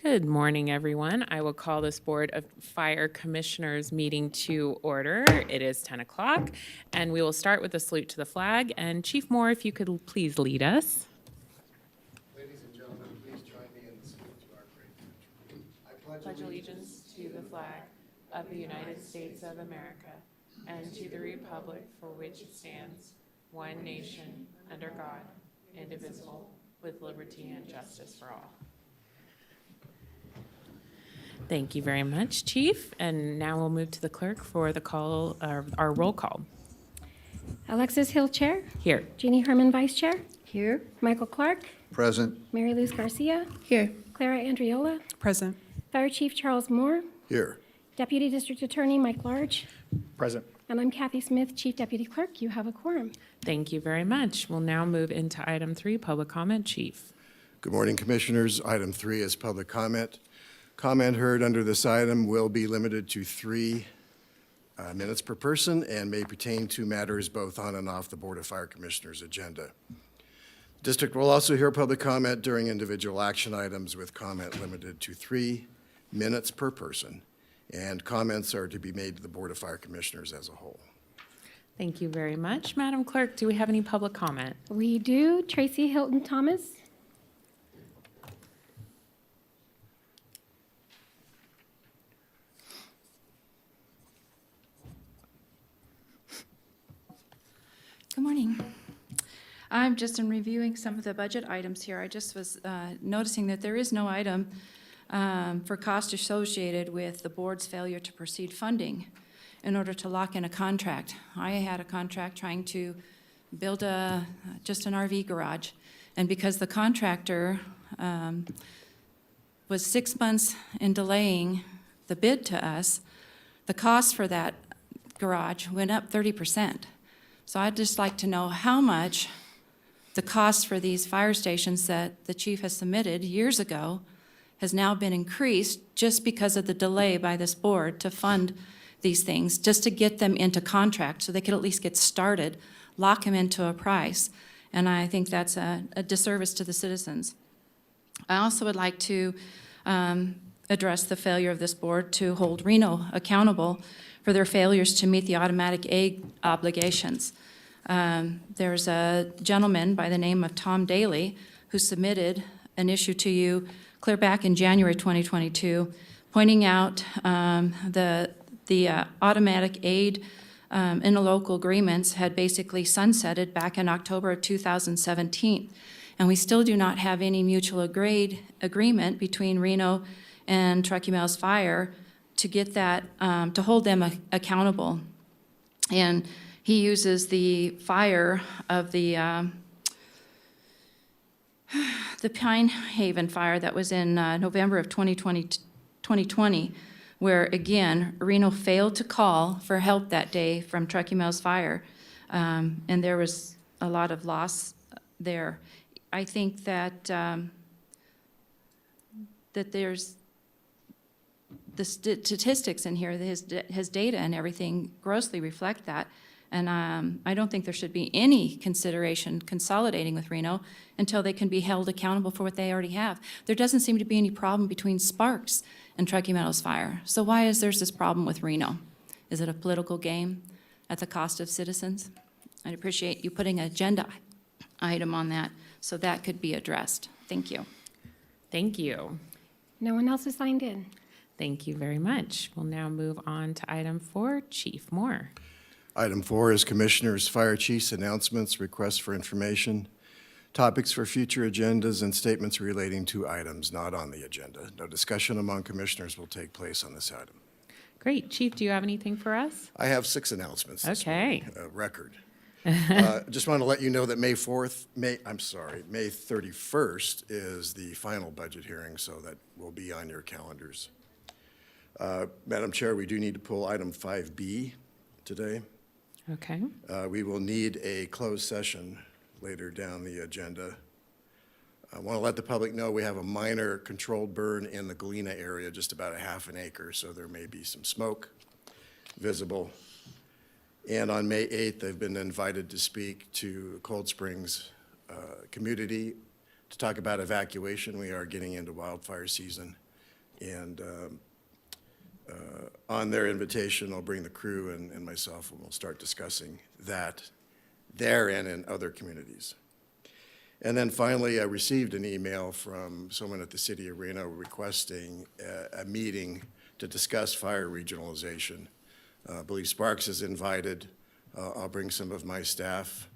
Good morning, everyone. I will call this Board of Fire Commissioners meeting to order. It is 10 o'clock, and we will start with a salute to the flag. And Chief Moore, if you could please lead us. Ladies and gentlemen, please join me in the salute to our great country. I Pledge allegiance to the flag of the United States of America and to the republic for which it stands, one nation, under God, indivisible, with liberty and justice for all. Thank you very much, Chief. And now we'll move to the clerk for the call, our roll call. Alexis Hill, Chair. Here. Jeannie Herman, Vice Chair. Here. Michael Clark. Present. Mary Luz Garcia. Here. Clara Andriola. Present. Fire Chief Charles Moore. Here. Deputy District Attorney Mike Large. Present. And I'm Kathy Smith, Chief Deputy Clerk. You have a quorum. Thank you very much. We'll now move into item 3, public comment. Chief. Good morning, Commissioners. Item 3 is public comment. Comment heard under this item will be limited to 3 minutes per person and may pertain to matters both on and off the Board of Fire Commissioners agenda. District will also hear public comment during individual action items with comment limited to 3 minutes per person, and comments are to be made to the Board of Fire Commissioners as a whole. Thank you very much. Madam Clerk, do we have any public comment? We do. Tracy Hilton Thomas. Good morning. I'm just in reviewing some of the budget items here. I just was noticing that there is no item for cost associated with the board's failure to proceed funding in order to lock in a contract. I had a contract trying to build just an RV garage, and because the contractor was 6 months in delaying the bid to us, the cost for that garage went up 30%. So I'd just like to know how much the cost for these fire stations that the chief has submitted years ago has now been increased just because of the delay by this board to fund these things, just to get them into contract so they could at least get started, lock them into a price. And I think that's a disservice to the citizens. I also would like to address the failure of this board to hold Reno accountable for their failures to meet the automatic aid obligations. There's a gentleman by the name of Tom Daly who submitted an issue to you clear back in January 2022, pointing out the automatic aid interlocal agreements had basically sunsetted back in October of 2017. And we still do not have any mutual agreement between Reno and Truckee Mills Fire to get that, to hold them accountable. And he uses the fire of the Pine Haven fire that was in November of 2020, where again, Reno failed to call for help that day from Truckee Mills Fire, and there was a lot of loss there. I think that that there's the statistics in here, his data and everything grossly reflect that. And I don't think there should be any consideration consolidating with Reno until they can be held accountable for what they already have. There doesn't seem to be any problem between Sparks and Truckee Meadows Fire. So why is there this problem with Reno? Is it a political game at the cost of citizens? I'd appreciate you putting an agenda item on that so that could be addressed. Thank you. Thank you. No one else is signed in. Thank you very much. We'll now move on to item 4, Chief Moore. Item 4 is Commissioners, Fire Chiefs, announcements, requests for information, topics for future agendas, and statements relating to items not on the agenda. No discussion among Commissioners will take place on this item. Great. Chief, do you have anything for us? I have 6 announcements this Okay. morning, a record. Just want to let you know that May 31st is the final budget hearing, so that will be on your calendars. Madam Chair, we do need to pull item 5B today. Okay. We will need a closed session later down the agenda. I want to let the public know we have a minor controlled burn in the Galena area, just about a half an acre, so there may be some smoke visible. And on May 8th, they've been invited to speak to Cold Springs community to talk about evacuation. We are getting into wildfire season. And on their invitation, I'll bring the crew and myself, and we'll start discussing that there and in other communities. And then finally, I received an email from someone at the city of Reno requesting a meeting to discuss fire regionalization. I believe Sparks is invited. I'll bring some of my staff,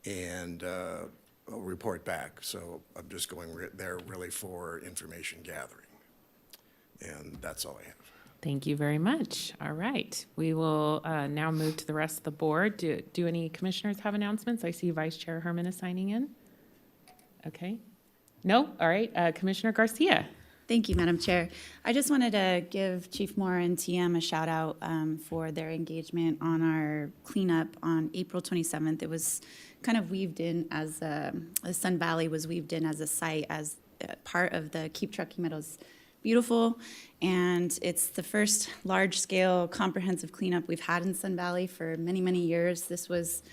and I'll report back. So I'm just going there really for information gathering. And that's all I have. Thank you very much. All right. We will now move to the rest of the board. Do any commissioners have announcements? I see Vice Chair Herman is signing in. Okay. No? All right. Commissioner Garcia. Thank you, Madam Chair. I just wanted to give Chief Moore and TM a shout out for their engagement on our cleanup on April 27th. It was kind of weaved in as Sun Valley was weaved in as a site, as part of the Keep Trucking Meadows Beautiful. And it's the first large-scale comprehensive cleanup we've had in Sun Valley for many, many years. This was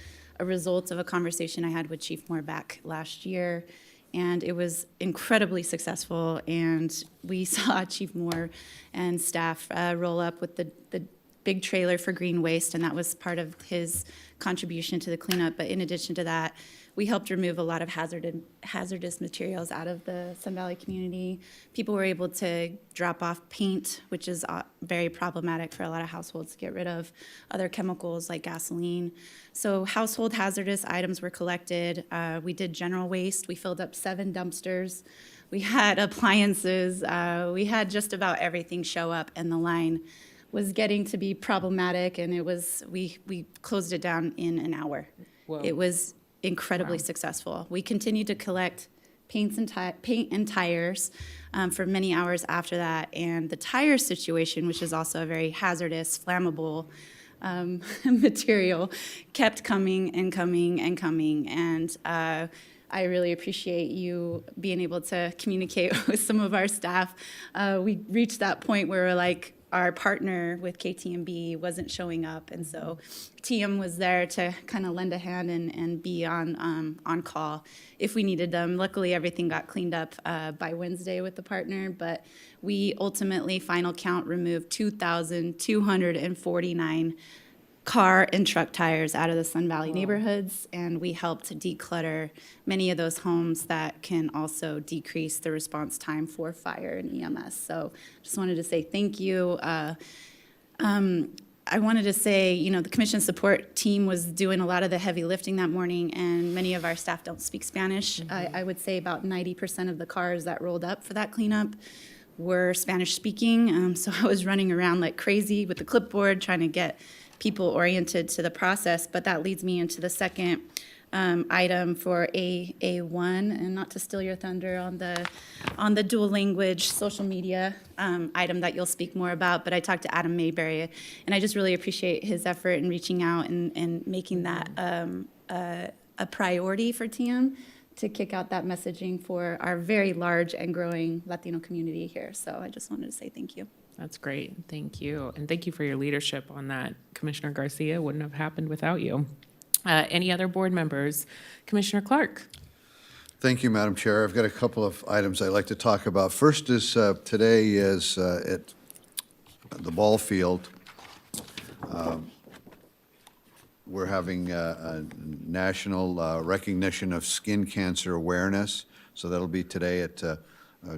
a result of a conversation I had with Chief Moore back last year. And it was incredibly successful, and we saw Chief Moore and staff roll up with the big trailer for green waste, and that was part of his contribution to the cleanup. But in addition to that, we helped remove a lot of hazardous materials out of the Sun Valley community. People were able to drop off paint, which is very problematic for a lot of households to get rid of, other chemicals like gasoline. So household hazardous items were collected. We did general waste. We filled up 7 dumpsters. We had appliances. We had just about everything show up, and the line was getting to be problematic, and we closed it down in an hour. Whoa. It was incredibly successful. We continued to collect paint and tires for many hours after that, and the tire situation, which is also a very hazardous, flammable material, kept coming and coming and coming. And I really appreciate you being able to communicate with some of our staff. We reached that point where we're like, our partner with KTMB wasn't showing up, and so TM was there to kind of lend a hand and be on call if we needed them. Luckily, everything got cleaned up by Wednesday with the partner, but we ultimately, final count, removed 2,249 car and truck tires out of the Sun Valley neighborhoods, and we helped declutter many of those homes that can also decrease the response time for fire and EMS. So just wanted to say thank you. I wanted to say, the commission support team was doing a lot of the heavy lifting that morning, and many of our staff don't speak Spanish. I would say about 90% of the cars that rolled up for that cleanup were Spanish speaking. So I was running around like crazy with the clipboard trying to get people oriented to the process. But that leads me into the second item for A1, and not to steal your thunder on the dual language social media item that you'll speak more about, but I talked to Adam Mayberry, and I just really appreciate his effort in reaching out and making that a priority for TM to kick out that messaging for our very large and growing Latino community here. So I just wanted to say thank you. That's great. Thank you. And thank you for your leadership on that, Commissioner Garcia. Wouldn't have happened without you. Any other board members? Commissioner Clark. Thank you, Madam Chair. I've got a couple of items I'd like to talk about. First is today is at the ball field. We're having a national recognition of skin cancer awareness. So that'll be today at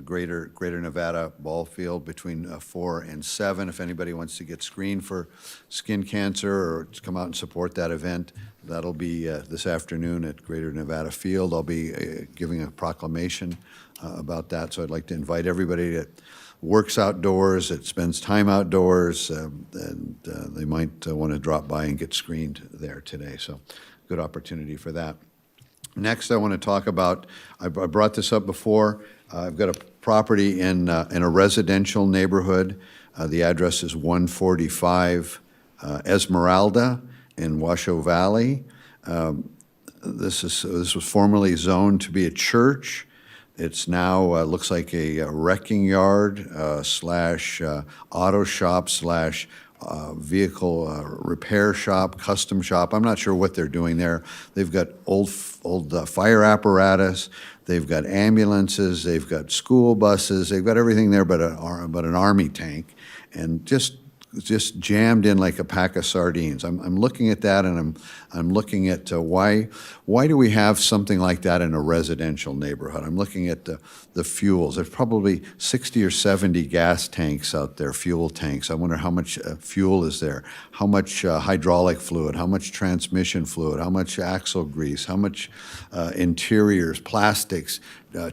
Greater Nevada ball field between 4 and 7. If anybody wants to get screened for skin cancer or to come out and support that event, that'll be this afternoon at Greater Nevada Field. I'll be giving a proclamation about that. So I'd like to invite everybody that works outdoors, that spends time outdoors, and they might want to drop by and get screened there today. So good opportunity for that. Next, I want to talk about, I brought this up before, I've got a property in a residential neighborhood. The address is 145 Esmeralda in Washoe Valley. This was formerly zoned to be a church. It's now looks like a wrecking yard slash auto shop slash vehicle repair shop, custom shop. I'm not sure what they're doing there. They've got old fire apparatus, they've got ambulances, they've got school buses, they've got everything there but an army tank, and just jammed in like a pack of sardines. I'm looking at that, and I'm looking at why do we have something like that in a residential neighborhood? I'm looking at the fuels. There's probably 60 or 70 gas tanks out there, fuel tanks. I wonder how much fuel is there, how much hydraulic fluid, how much transmission fluid, how much axle grease, how much interiors, plastics,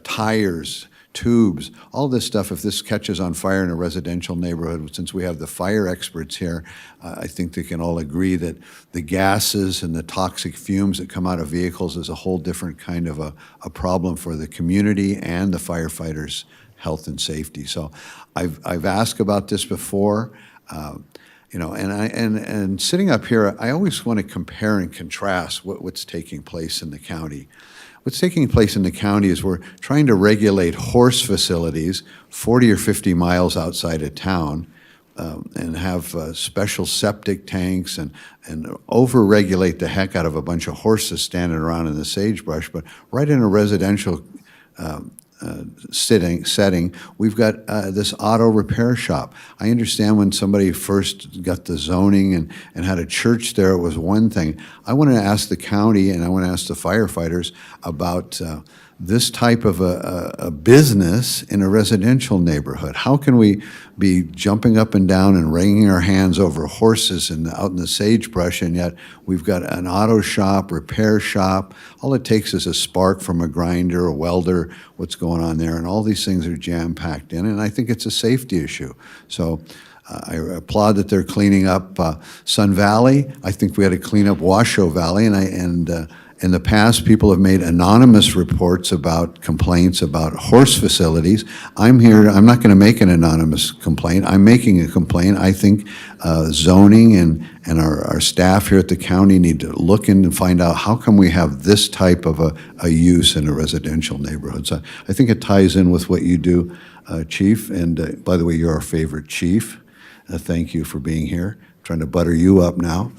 tires, tubes, all this stuff. If this catches on fire in a residential neighborhood, since we have the fire experts here, I think they can all agree that the gases and the toxic fumes that come out of vehicles is a whole different kind of a problem for the community and the firefighters' health and safety. So I've asked about this before, you know, and sitting up here, I always want to compare and contrast what's taking place in the county. What's taking place in the county is we're trying to regulate horse facilities 40 or 50 miles outside of town, and have special septic tanks and over-regulate the heck out of a bunch of horses standing around in the sagebrush. But right in a residential setting, we've got this auto repair shop. I understand when somebody first got the zoning and had a church there, it was one thing. I want to ask the county and I want to ask the firefighters about this type of a business in a residential neighborhood. How can we be jumping up and down and wringing our hands over horses out in the sagebrush, and yet we've got an auto shop, repair shop. All it takes is a spark from a grinder, a welder, what's going on there, and all these things are jam-packed in, and I think it's a safety issue. So I applaud that they're cleaning up Sun Valley. I think we had to clean up Washoe Valley, and in the past, people have made anonymous reports about complaints about horse facilities. I'm here, I'm not going to make an anonymous complaint. I'm making a complaint. I think zoning and our staff here at the county need to look in and find out how come we have this type of a use in a residential neighborhood. So I think it ties in with what you do, Chief. And by the way, you're our favorite chief. Thank you for being here. Trying to butter you up now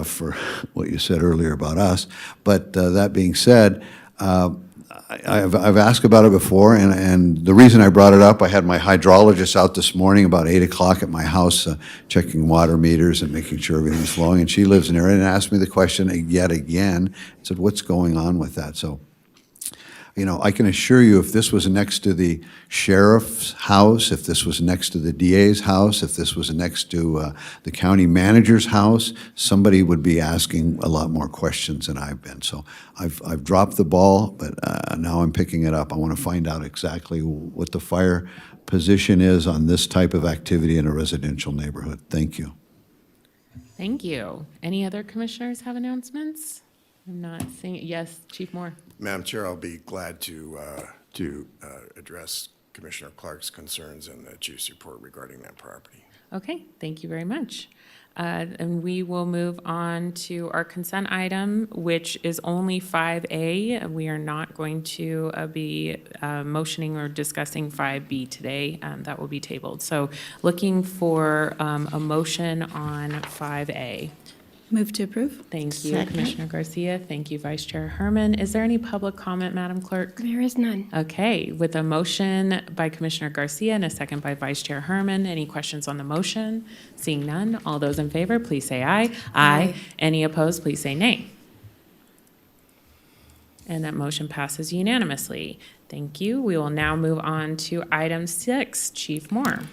for what you said earlier about us. But that being said, I've asked about it before, and the reason I brought it up, I had my hydrologist out this morning about 8 o'clock at my house checking water meters and making sure everything's flowing, and she lives in there and asked me the question yet again, said, what's going on with that? So, you know, I can assure you, if this was next to the sheriff's house, if this was next to the DA's house, if this was next to the county manager's house, somebody would be asking a lot more questions than I've been. So I've dropped the ball, but now I'm picking it up. I want to find out exactly what the fire position is on this type of activity in a residential neighborhood. Thank you. Thank you. Any other commissioners have announcements? I'm not seeing it. Yes, Chief Moore. Madam Chair, I'll be glad to address Commissioner Clark's concerns in the chief's report regarding that property. Okay, thank you very much. And we will move on to our consent item, which is only 5A. We are not going to be motioning or discussing 5B today. That will be tabled. So looking for a motion on 5A. Move to approve. Thank you, Second. Commissioner Garcia. Thank you, Vice Chair Herman. Is there any public comment, Madam Clerk? There is none. Okay, with a motion by Commissioner Garcia and a second by Vice Chair Herman, any questions on the motion? Seeing none, all those in favor, please say aye. Aye. Any opposed, please say nay. And that motion passes unanimously. Thank you. We will now move on to item 6. Chief Moore.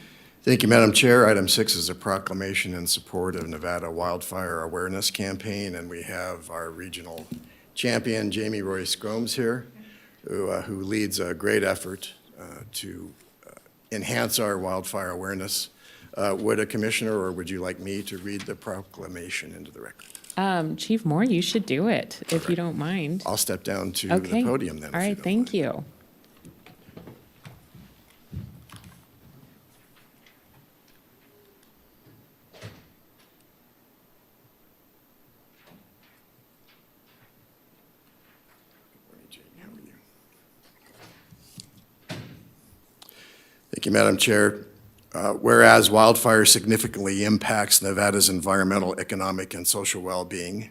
Thank you, Madam Chair. Item 6 is a proclamation in support of Nevada Wildfire Awareness Campaign, and we have our regional champion, Jamie Royce Gomes, here, who leads a great effort to enhance our wildfire awareness. Would a commissioner, or would you like me to read the proclamation into the record? Chief Moore, you should do it, if you don't mind. I'll step down to Okay. the podium then. All right, thank you. Thank you, Madam Chair. Whereas wildfire significantly impacts Nevada's environmental, economic, and social well-being,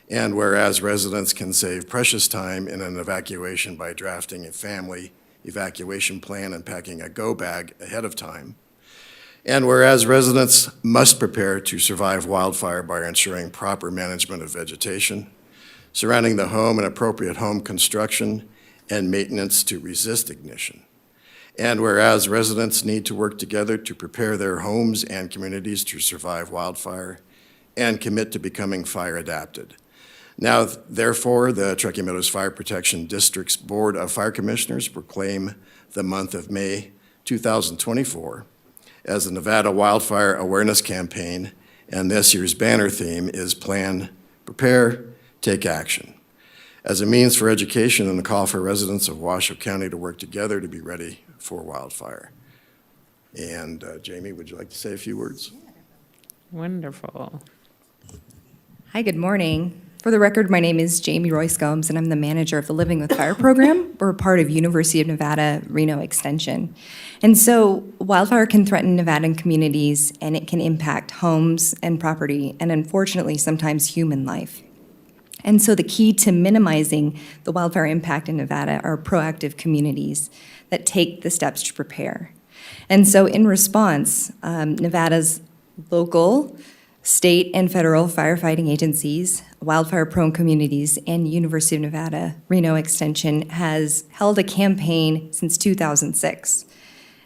and whereas residents can save precious time in an evacuation by drafting a family evacuation plan and packing a go bag ahead of time, and whereas residents must prepare to survive wildfire by ensuring proper management of vegetation, surrounding the home and appropriate home construction and maintenance to resist ignition. And whereas residents need to work together to prepare their homes and communities to survive wildfire and commit to becoming fire adapted. Now, therefore, the Truckee Meadows Fire Protection District's Board of Fire Commissioners proclaim the month of May 2024 as the Nevada Wildfire Awareness Campaign, and this year's banner theme is Plan, Prepare, Take Action, as a means for education and a call for residents of Washoe County to work together to be ready for wildfire. And Jamie, would you like to say a few words? Wonderful. Hi, good morning. For the record, my name is Jamie Royce Gomes, and I'm the manager of the Living with Fire program. We're part of University of Nevada, Reno Extension. And so wildfire can threaten Nevadan communities, and it can impact homes and property, and unfortunately, sometimes human life. And so the key to minimizing the wildfire impact in Nevada are proactive communities that take the steps to prepare. And so in response, Nevada's local, state, and federal firefighting agencies, wildfire-prone communities, and University of Nevada, Reno Extension has held a campaign since 2006.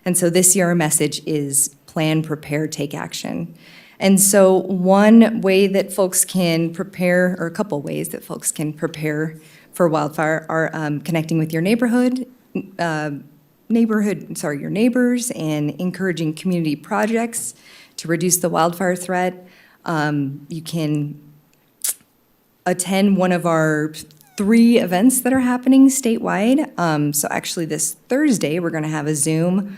And so this year our message is plan, prepare, take action. And so one way that folks can prepare, or a couple ways that folks can prepare for wildfire are connecting with your your neighbors, and encouraging community projects to reduce the wildfire threat. You can attend one of our 3 events that are happening statewide. So actually this Thursday, we're gonna have a Zoom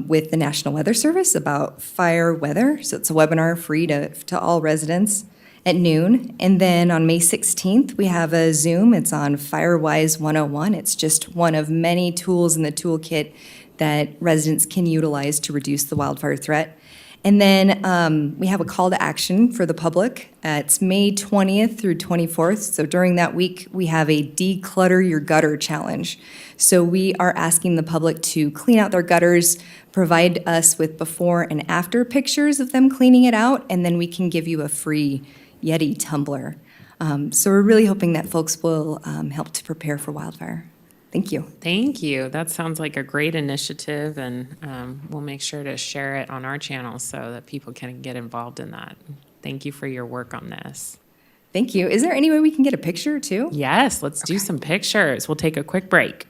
with the National Weather Service about fire weather. So it's a webinar free to all residents at noon. And then on May 16th, we have a Zoom. It's on FireWise 101. It's just one of many tools in the toolkit that residents can utilize to reduce the wildfire threat. And then we have a call to action for the public. It's May 20th through 24th. So during that week, we have a Declutter Your Gutter Challenge. So we are asking the public to clean out their gutters, provide us with before and after pictures of them cleaning it out, and then we can give you a free Yeti tumbler. So we're really hoping that folks will help to prepare for wildfire. Thank you. Thank you. That sounds like a great initiative, and we'll make sure to share it on our channel so that people can get involved in that. Thank you for your work on this. Thank you. Is there any way we can get a picture too? Yes, let's do some pictures. We'll take a quick break.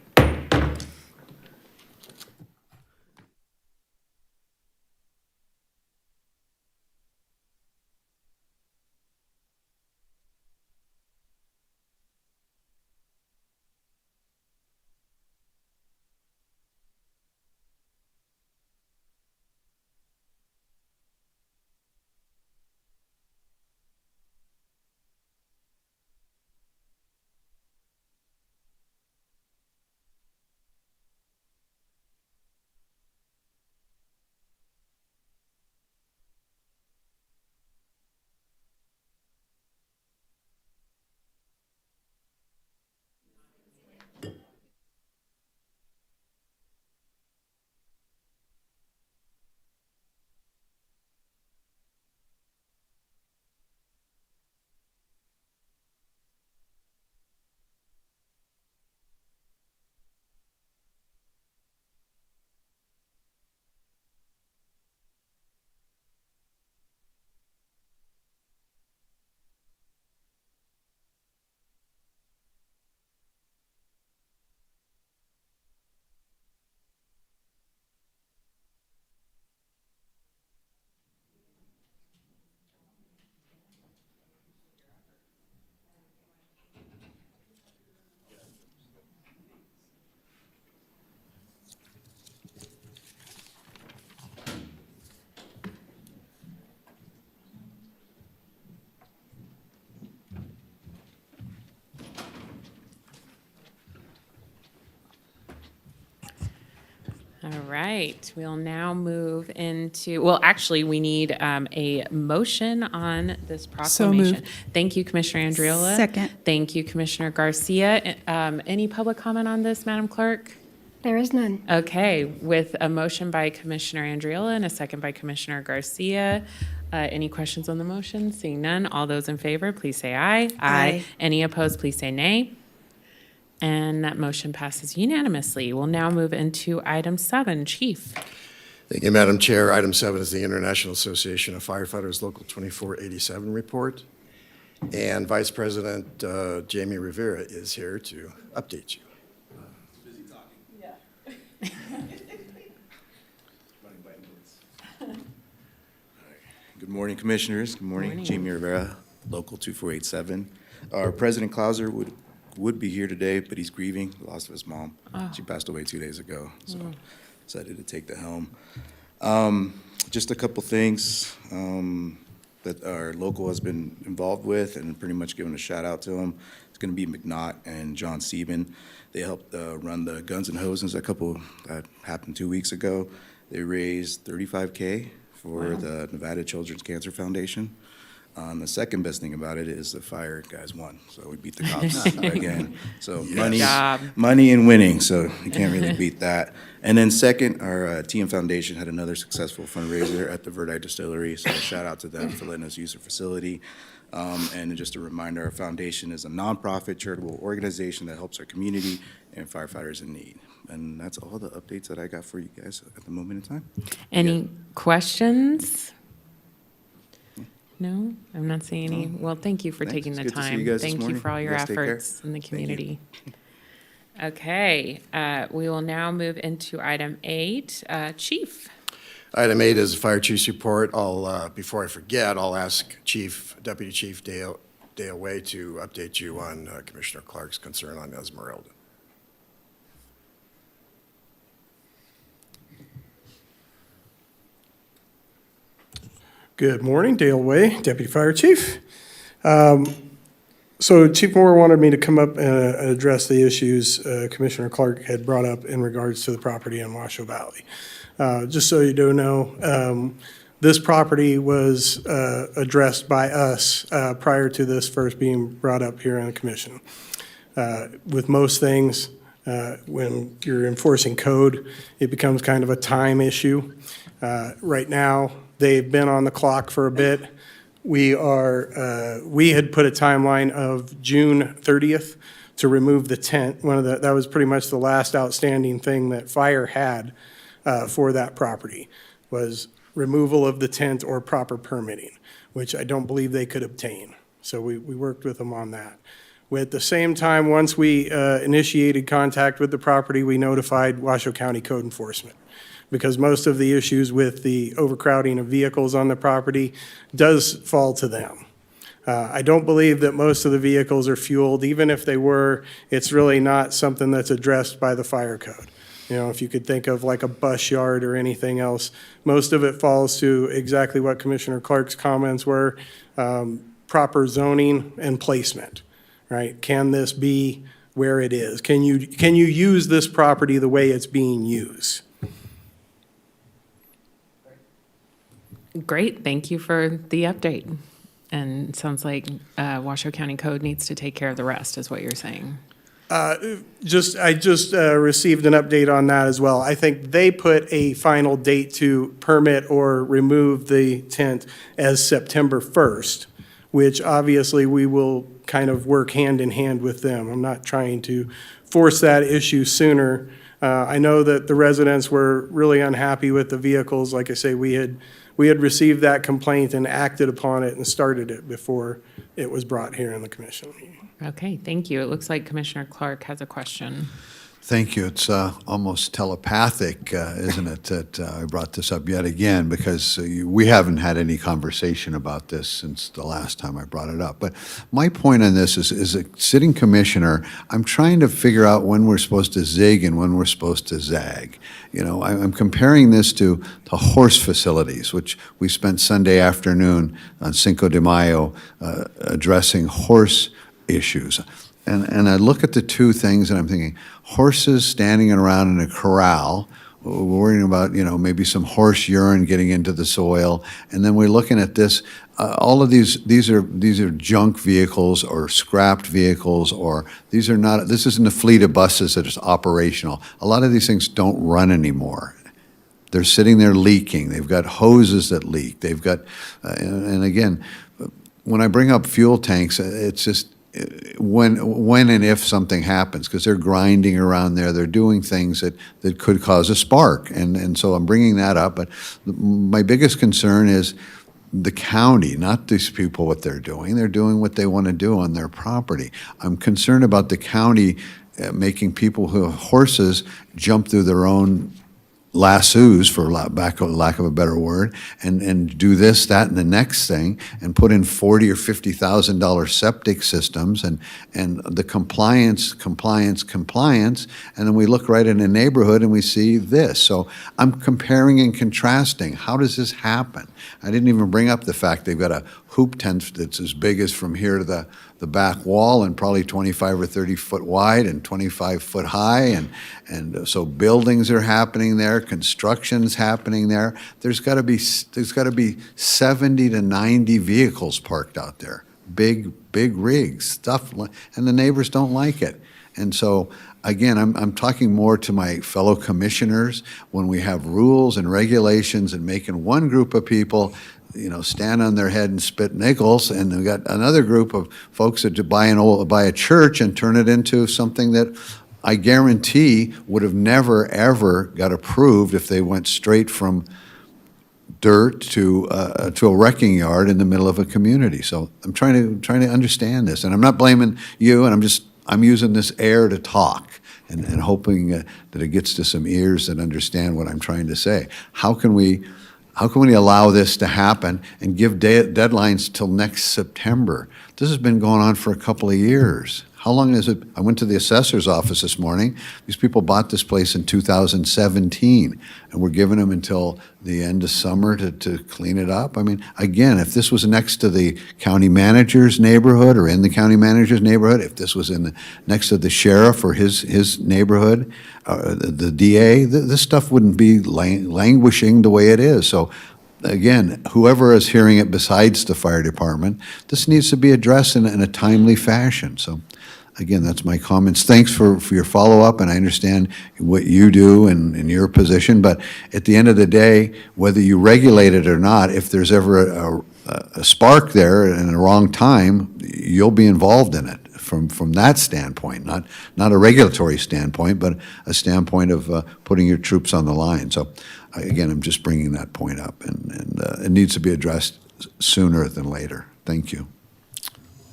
All right, we'll now move into, well, actually, we need a motion on this proclamation. Thank you, Commissioner Andriola. Second. Thank you, Commissioner Garcia. Any public comment on this, Madam Clerk? There is none. Okay, with a motion by Commissioner Andriola and a second by Commissioner Garcia. Any questions on the motion? Seeing none, all those in favor, please say aye. Aye. Any opposed, please say nay. And that motion passes unanimously. We'll now move into item 7. Chief. Thank you, Madam Chair. Item 7 is the International Association of Firefighters Local 2487 report. And Vice President Jamie Rivera is here to update you. Good morning, Commissioners. Good morning. Morning. Jamie Rivera, Local 2487. Our President Clauser would be here today, but he's grieving the loss of his mom. She passed away 2 days ago, so decided to take the helm. Just a couple things that our local has been involved with, and pretty much giving a shout out to them. It's going to be McNaught and John Sieben. They helped run the Guns and Hoses that happened 2 weeks ago. They raised $35K for the Nevada Children's Cancer Foundation. The second best thing about it is the fire guys won, so we beat the cops again. So money and winning, so you can't really beat that. And then second, our TM Foundation had another successful fundraiser at the Verdi Distillery, so a shout out to them for letting us use their facility. And just a reminder, our foundation is a nonprofit charitable organization that helps our community and firefighters in need. And that's all the updates that I got for you guys at the moment in time. Any questions? No, I'm not seeing any. Well, thank you for Thanks. taking It's the good to see time. you guys this Thank you morning. for all You your guys take care. efforts in the Thank you. community. Okay, we will now move into item 8. Chief. Item 8 is Fire Chief's report. Before I forget, I'll ask Deputy Chief Dale Way to update you on Commissioner Clark's concern on Esmeralda. Good morning, Dale Way, Deputy Fire Chief. So Chief Moore wanted me to come up and address the issues Commissioner Clark had brought up in regards to the property in Washoe Valley. Just so you do know, this property was addressed by us prior to this first being brought up here in the commission. With most things, when you're enforcing code, it becomes kind of a time issue. Right now, they've been on the clock for a bit. We had put a timeline of June 30th to remove the tent. That was pretty much the last outstanding thing that fire had for that property, was removal of the tent or proper permitting, which I don't believe they could obtain. So we worked with them on that. At the same time, once we initiated contact with the property, we notified Washoe County Code Enforcement, because most of the issues with the overcrowding of vehicles on the property does fall to them. I don't believe that most of the vehicles are fueled. Even if they were, it's really not something that's addressed by the fire code. You know, if you could think of like a bus yard or anything else, most of it falls to exactly what Commissioner Clark's comments were, proper zoning and placement, right? Can this be where it is? Can you use this property the way it's being used? Great, thank you for the update. And it sounds like Washoe County Code needs to take care of the rest, is what you're saying. I just received an update on that as well. I think they put a final date to permit or remove the tent as September 1st, which obviously we will kind of work hand in hand with them. I'm not trying to force that issue sooner. I know that the residents were really unhappy with the vehicles. Like I say, we had received that complaint and acted upon it and started it before it was brought here in the commission meeting. Okay, thank you. It looks like Commissioner Clark has a question. Thank you. It's almost telepathic, isn't it, that I brought this up yet again, because we haven't had any conversation about this since the last time I brought it up. But my point on this is, as a sitting commissioner, I'm trying to figure out when we're supposed to zig and when we're supposed to zag. You know, I'm comparing this to horse facilities, which we spent Sunday afternoon on Cinco de Mayo addressing horse issues. And I look at the two things and I'm thinking, horses standing around in a corral we're worrying about, maybe some horse urine getting into the soil. And then we're looking at this, all of these are junk vehicles or scrapped vehicles, or this isn't a fleet of buses that is operational. A lot of these things don't run anymore. They're sitting there leaking. They've got hoses that leak. They've got, and again, when I bring up fuel tanks, it's just when and if something happens, because they're grinding around there, they're doing things that could cause a spark. And so I'm bringing that up. But my biggest concern is the county, not these people, what they're doing. They're doing what they want to do on their property. I'm concerned about the county making people who have horses jump through their own lassos, for lack of a better word, and do this, that, and the next thing, and put in $40,000 or $50,000 septic systems, and the compliance, and then we look right in a neighborhood and we see this. So I'm comparing and contrasting. How does this happen? I didn't even bring up the fact they've got a hoop tent that's as big as from here to the back wall, and probably 25 or 30 foot wide and 25 foot high, and so buildings are happening there, construction's happening there. There's got to be 70 to 90 vehicles parked out there, big rigs, stuff, and the neighbors don't like it. And so, again, I'm talking more to my fellow commissioners. When we have rules and regulations and making one group of people stand on their head and spit nickels, and we've got another group of folks that buy a church and turn it into something that I guarantee would have never, ever got approved if they went straight from dirt to a wrecking yard in the middle of a community. So I'm trying to understand this, and I'm not blaming you, and I'm using this air to talk and hoping that it gets to some ears that understand what I'm trying to say. How can we allow this to happen and give deadlines till next September? This has been going on for a couple of years. How long is it? I went to the assessor's office this morning. These people bought this place in 2017, and we're giving them until the end of summer to clean it up. I mean, again, if this was next to the county manager's neighborhood or in the county manager's neighborhood, if this was next to the sheriff or his neighborhood, the DA, this stuff wouldn't be languishing the way it is. So again, whoever is hearing it besides the fire department, this needs to be addressed in a timely fashion. So again, that's my comments. Thanks for your follow-up, and I understand what you do in your position, but at the end of the day, whether you regulate it or not, if there's ever a spark there in the wrong time, you'll be involved in it from that standpoint, not a regulatory standpoint, but a standpoint of putting your troops on the line. So again, I'm just bringing that point up, and it needs to be addressed sooner than later. Thank you.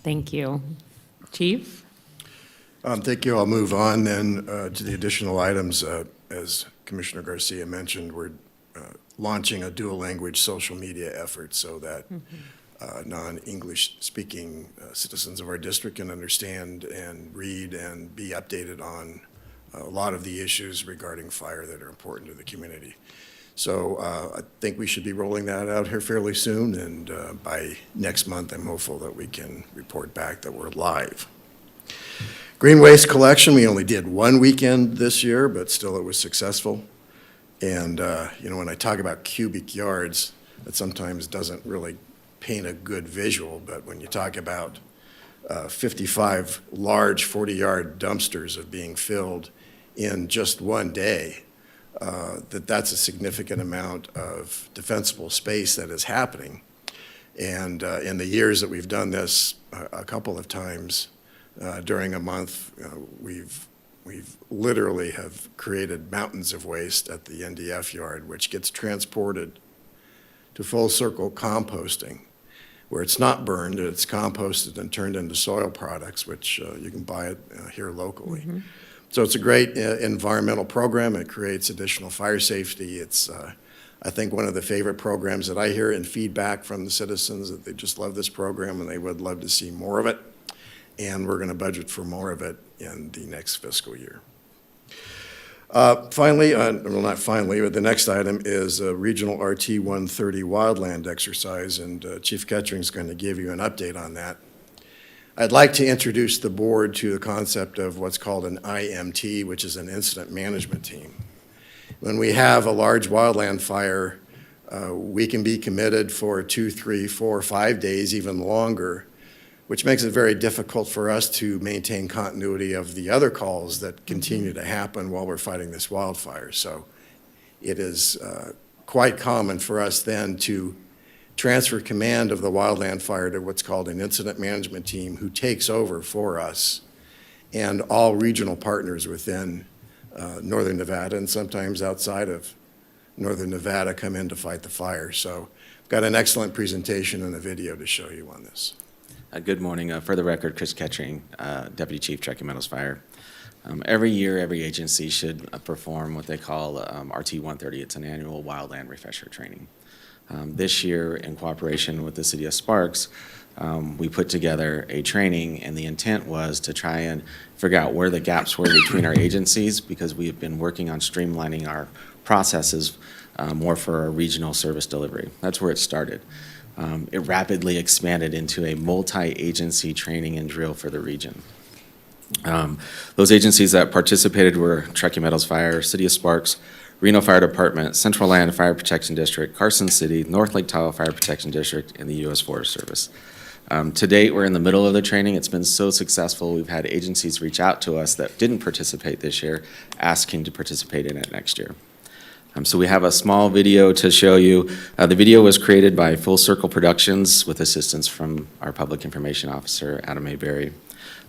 Thank you. Chief? Thank you. I'll move on then to the additional items. As Commissioner Garcia mentioned, we're launching a dual language social media effort so that non-English speaking citizens of our district can understand and read and be updated on a lot of the issues regarding fire that are important to the community. So I think we should be rolling that out here fairly soon, and by next month, I'm hopeful that we can report back that we're live. Green waste collection, we only did one weekend this year, but still it was successful. And when I talk about cubic yards, that sometimes doesn't really paint a good visual, but when you talk about 55 large 40-yard dumpsters of being filled in just one day, that's a significant amount of defensible space that is happening. And in the years that we've done this a couple of times during a month, we've literally have created mountains of waste at the NDF yard, which gets transported to full circle composting, where it's not burned, it's composted and turned into soil products, which you can buy it here locally. Mm-hmm. So it's a great environmental program. It creates additional fire safety. It's, I think, one of the favorite programs that I hear in feedback from the citizens, that they just love this program and they would love to see more of it. And we're going to budget for more of it in the next fiscal year. Finally, well, not finally, but the next item is a regional RT 130 wildland exercise, and Chief Kettering's going to give you an update on that. I'd like to introduce the board to the concept of what's called an IMT, which is an incident management team. When we have a large wildland fire, we can be committed for 2, 3, 4, 5 days, even longer, which makes it very difficult for us to maintain continuity of the other calls that continue to happen while we're fighting this wildfire. So it is quite common for us then to transfer command of the wildland fire to what's called an incident management team, who takes over for us, and all regional partners within Northern Nevada and sometimes outside of Northern Nevada come in to fight the fire. So I've got an excellent presentation and a video to show you on this. Good morning. For the record, Chris Ketchering, Deputy Chief, Truckee Meadows Fire. Every year, every agency should perform what they call RT 130. It's an annual wildland refresher training. This year, in cooperation with the City of Sparks, we put together a training, and the intent was to try and figure out where the gaps were between our agencies, because we have been working on streamlining our processes more for our regional service delivery. That's where it started. It rapidly expanded into a multi-agency training and drill for the region. Those agencies that participated were Truckee Meadows Fire, City of Sparks, Reno Fire Department, Central Land Fire Protection District, Carson City, North Lake Tahoe Fire Protection District, and the U.S. Forest Service. To date, we're in the middle of the training. It's been so successful, we've had agencies reach out to us that didn't participate this year, asking to participate in it next year. So we have a small video to show you. The video was created by Full Circle Productions with assistance from our Public Information Officer, Adam A. Berry.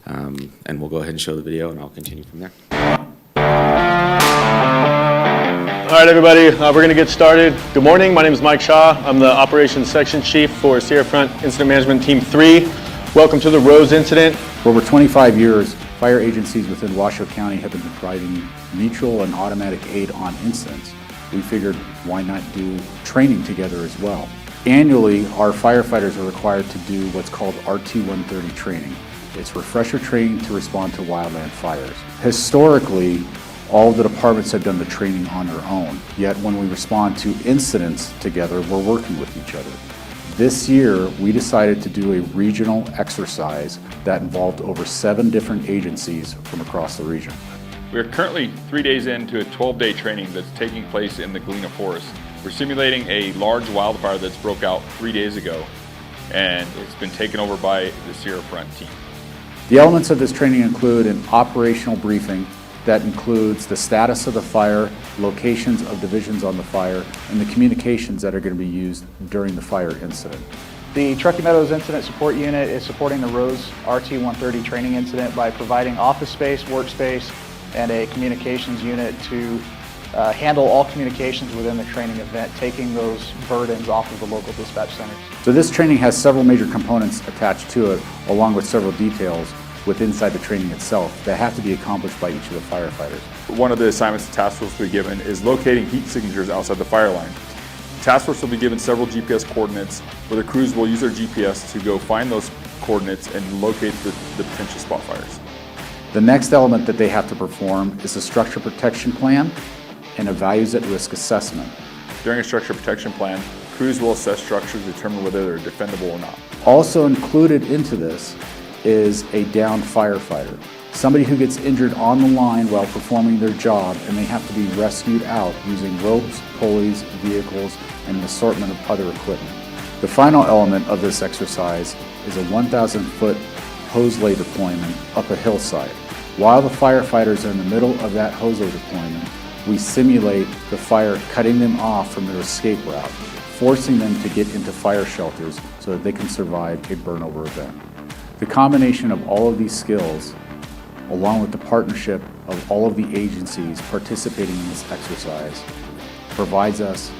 And we'll go ahead and show the video, and I'll continue from there. All right, everybody, we're going to get started. Good morning. My name is Mike Shaw. I'm the Operations Section Chief for Sierra Front Incident Management Team 3. Welcome to the Rose Incident. For over 25 years, fire agencies within Washoe County have been providing mutual and automatic aid on incidents. We figured, why not do training together as well? Annually, our firefighters are required to do what's called RT 130 training. It's refresher training to respond to wildland fires. Historically, all of the departments have done the training on their own, yet when we respond to incidents together, we're working with each other. This year, we decided to do a regional exercise that involved over 7 different agencies from across the region. We are currently 3 days into a 12-day training that's taking place in the Galena Forest. We're simulating a large wildfire that's broke out 3 days ago, and it's been taken over by the Sierra Front team. The elements of this training include an operational briefing that includes the status of the fire, locations of divisions on the fire, and the communications that are going to be used during the fire incident. The Truckee Meadows Incident Support Unit is supporting the Rose RT 130 training incident by providing office space, workspace, and a communications unit to handle all communications within the training event, taking those burdens off of the local dispatch centers. So this training has several major components attached to it, along with several details inside the training itself that have to be accomplished by each of the firefighters. One of the assignments the task force will be given is locating heat signatures outside the fire line. The task force will be given several GPS coordinates where the crews will use their GPS to go find those coordinates and locate the potential spot fires. The next element that they have to perform is a structure protection plan and a values at risk assessment. During a structure protection plan, crews will assess structures to determine whether they're defendable or not. Also included into this is a downed firefighter, somebody who gets injured on the line while performing their job, and they have to be rescued out using ropes, pulleys, vehicles, and an assortment of other equipment. The final element of this exercise is a 1,000-foot hose lay deployment up a hillside. While the firefighters are in the middle of that hose lay deployment, we simulate the fire cutting them off from their escape route, forcing them to get into fire shelters so that they can survive a burnover event. The combination of all of these skills, along with the partnership of all of the agencies participating in this exercise, provides us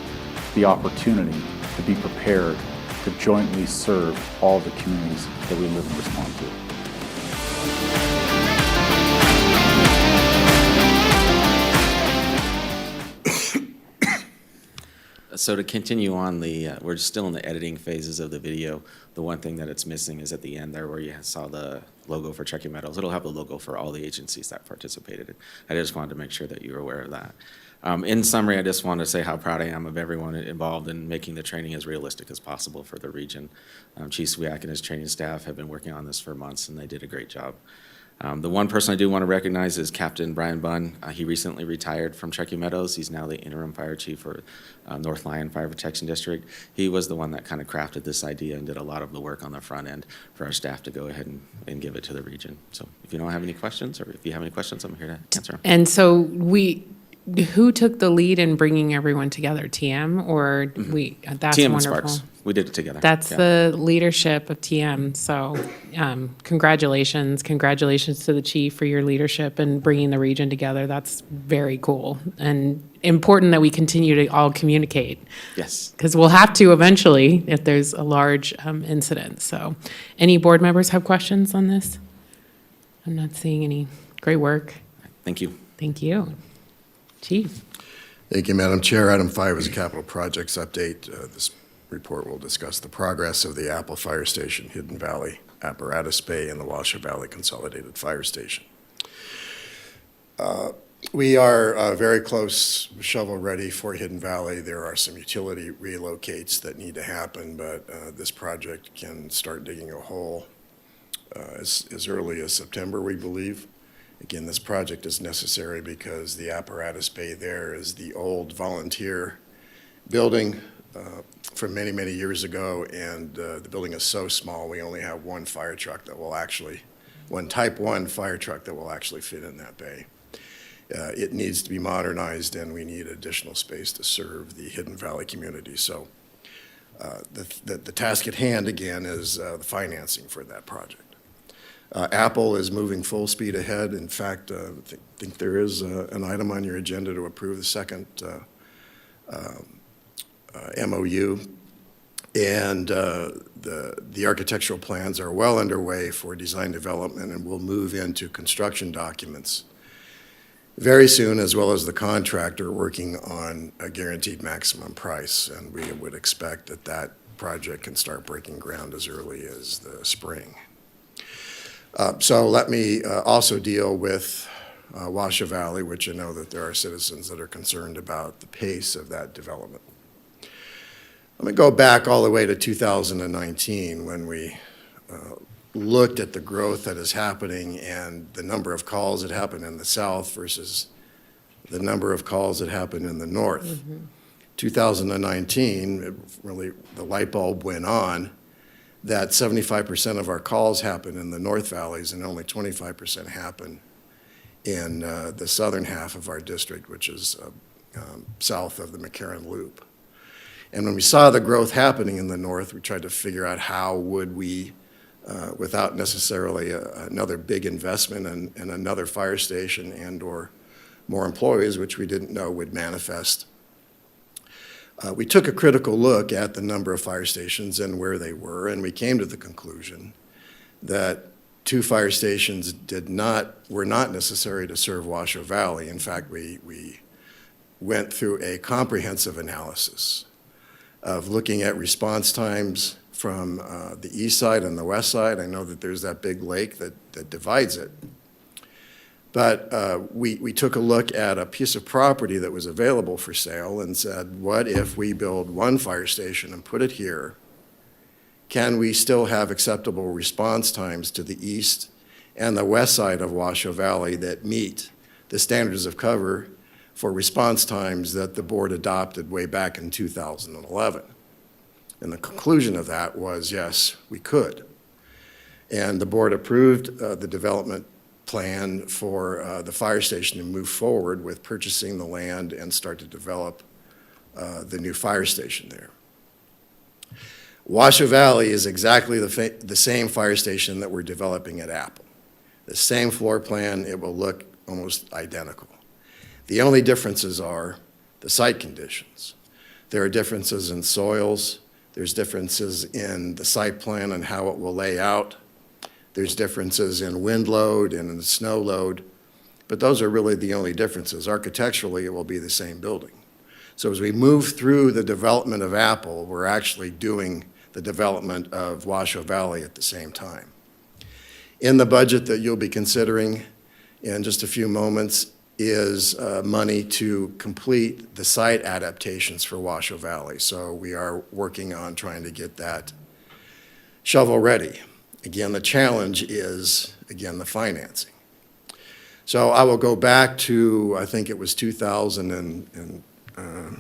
the opportunity to be prepared to jointly serve all the communities that we live and respond to. So to continue on, we're still in the editing phases of the video. The one thing that it's missing is at the end there where you saw the logo for Truckee Meadows. It'll have the logo for all the agencies that participated. I just wanted to make sure that you were aware of that. In summary, I just want to say how proud I am of everyone involved in making the training as realistic as possible for the region. Chief Swiak and his training staff have been working on this for months, and they did a great job. The one person I do want to recognize is Captain Brian Bunn. He recently retired from Truckee Meadows. He's now the interim fire chief for North Lyon Fire Protection District. He was the one that kind of crafted this idea and did a lot of the work on the front end for our staff to go ahead and give it to the region. So if you don't have any questions, or if you have any questions, I'm here to answer them. And so who took the lead in bringing everyone together? TM or we? That's TM and wonderful. Sparks. We did it together. That's Yeah. the leadership of TM. So congratulations. Congratulations to the chief for your leadership and bringing the region together. That's very cool and important that we continue to all communicate. Yes. Because we'll have to eventually if there's a large incident. So any board members have questions on this? I'm not seeing any. Great work. Thank you. Thank you. Chief. Thank you, Madam Chair. Item 5 is a capital projects update. This report will discuss the progress of the Apple Fire Station, Hidden Valley Apparatus Bay, and the Washoe Valley Consolidated Fire Station. We are very close, shovel-ready for Hidden Valley. There are some utility relocates that need to happen, but this project can start digging a hole as early as September, we believe. Again, this project is necessary because the apparatus bay there is the old volunteer building from many, many years ago, and the building is so small, we only have one fire truck that will actually, one Type 1 fire truck that will actually fit in that bay. It needs to be modernized, and we need additional space to serve the Hidden Valley community. So the task at hand, again, is the financing for that project. Apple is moving full speed ahead. In fact, I think there is an item on your agenda to approve the second MOU. And the architectural plans are well underway for design development, and will move into construction documents very soon, as well as the contractor working on a guaranteed maximum price. And we would expect that that project can start breaking ground as early as the spring. So let me also deal with Washoe Valley, which I know that there are citizens that are concerned about the pace of that development. Let me go back all the way to 2019 when we looked at the growth that is happening and the number of calls that happen in the south versus the number of calls that happen in the north. Mm-hmm. 2019, really the light bulb went on that 75% of our calls happen in the North Valleys and only 25% happen in the southern half of our district, which is south of the McCarran Loop. And when we saw the growth happening in the north, we tried to figure out how would we, without necessarily another big investment and another fire station and or more employees, which we didn't know would manifest. We took a critical look at the number of fire stations and where they were, and we came to the conclusion that 2 fire stations were not necessary to serve Washoe Valley. In fact, we went through a comprehensive analysis of looking at response times from the east side and the west side. I know that there's that big lake that divides it. But we took a look at a piece of property that was available for sale and said, what if we build 1 fire station and put it here? Can we still have acceptable response times to the east and the west side of Washoe Valley that meet the standards of cover for response times that the board adopted way back in 2011? And the conclusion of that was, yes, we could. And the board approved the development plan for the fire station to move forward with purchasing the land and start to develop the new fire station there. Washoe Valley is exactly the same fire station that we're developing at Apple. The same floor plan, it will look almost identical. The only differences are the site conditions. There are differences in soils. There's differences in the site plan and how it will lay out. There's differences in wind load and in the snow load, but those are really the only differences. Architecturally, it will be the same building. So as we move through the development of Apple, we're actually doing the development of Washoe Valley at the same time. In the budget that you'll be considering in just a few moments is money to complete the site adaptations for Washoe Valley. So we are working on trying to get that shovel ready. Again, the challenge is again, the financing. So I will go back to, I think it was 2000 and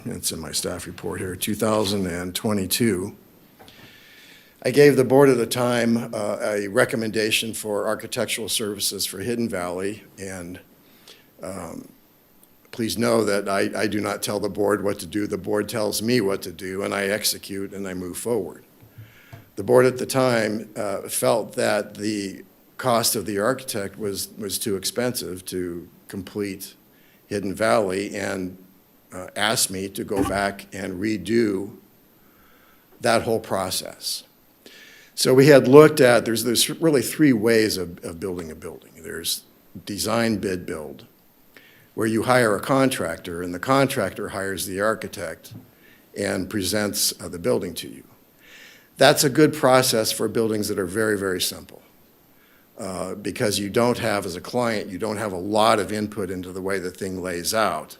it's in my staff report here, 2022. I gave the board at the time a recommendation for architectural services for Hidden Valley, and please know that I do not tell the board what to do. The board tells me what to do, and I execute and I move forward. The board at the time felt that the cost of the architect was too expensive to complete Hidden Valley, and asked me to go back and redo that whole process. So we had looked at, there's really three ways of building a building. There's design, bid, build, where you hire a contractor, and the contractor hires the architect and presents the building to you. That's a good process for buildings that are very, very simple. Because you don't have, as a client, you don't have a lot of input into the way the thing lays out.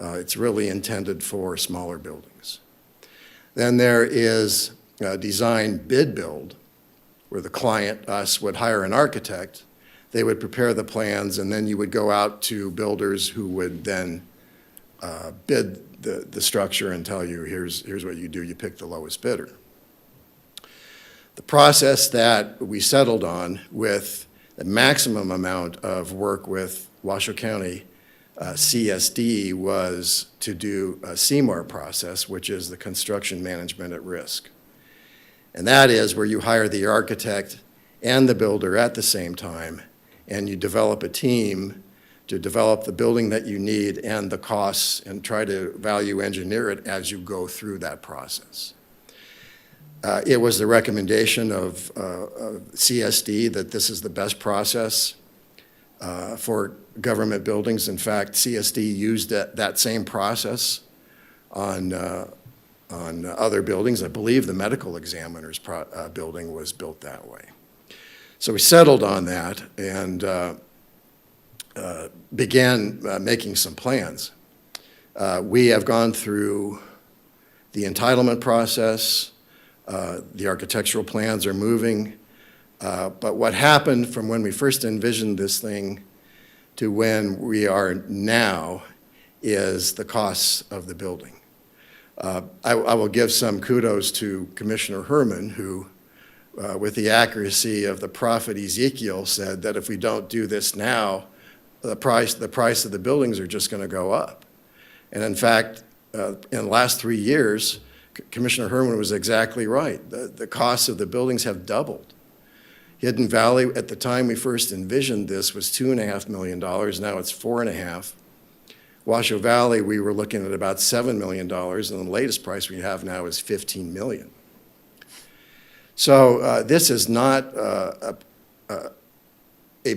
It's really intended for smaller buildings. Then there is design, bid, build, where the client, us, would hire an architect. They would prepare the plans, and then you would go out to builders who would then bid the structure and tell you, here's what you do. You pick the lowest bidder. The process that we settled on with the maximum amount of work with Washoe County CSD was to do a CMAR process, which is the construction management at risk. And that is where you hire the architect and the builder at the same time, and you develop a team to develop the building that you need and the costs, and try to value engineer it as you go through that process. It was the recommendation of CSD that this is the best process for government buildings. In fact, CSD used that same process on other buildings. I believe the medical examiner's building was built that way. So we settled on that and began making some plans. We have gone through the entitlement process. The architectural plans are moving. But what happened from when we first envisioned this thing to when we are now is the costs of the building. I will give some kudos to Commissioner Herman, who, with the accuracy of the prophet Ezekiel, said that if we don't do this now, the price of the buildings are just going to go up. And in fact, in the last 3 years, Commissioner Herman was exactly right. The costs of the buildings have doubled. Hidden Valley, at the time we first envisioned this, was $2.5 million. Now it's $4.5 million. Washoe Valley, we were looking at about $7 million, and the latest price we have now is $15 million. So this is not a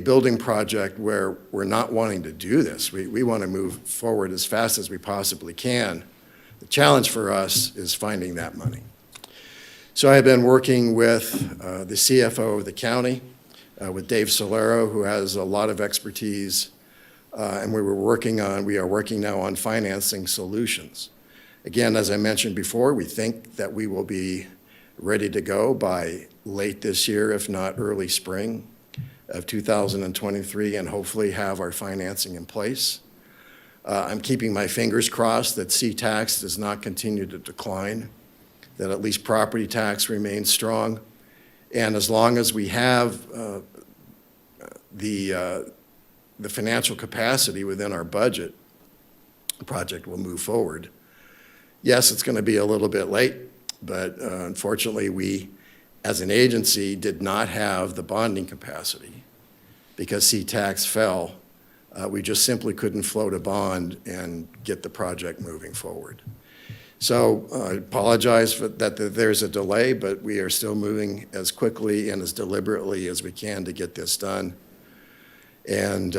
building project where we're not wanting to do this. We want to move forward as fast as we possibly can. The challenge for us is finding that money. So I've been working with the CFO of the county, with Dave Solero, who has a lot of expertise, and we are working now on financing solutions. Again, as I mentioned before, we think that we will be ready to go by late this year, if not early spring of 2023, and hopefully have our financing in place. I'm keeping my fingers crossed that C-tax does not continue to decline, that at least property tax remains strong. And as long as we have the financial capacity within our budget, the project will move forward. Yes, it's going to be a little bit late, but unfortunately we, as an agency, did not have the bonding capacity because C-tax fell. We just simply couldn't float a bond and get the project moving forward. So I apologize that there's a delay, but we are still moving as quickly and as deliberately as we can to get this done. And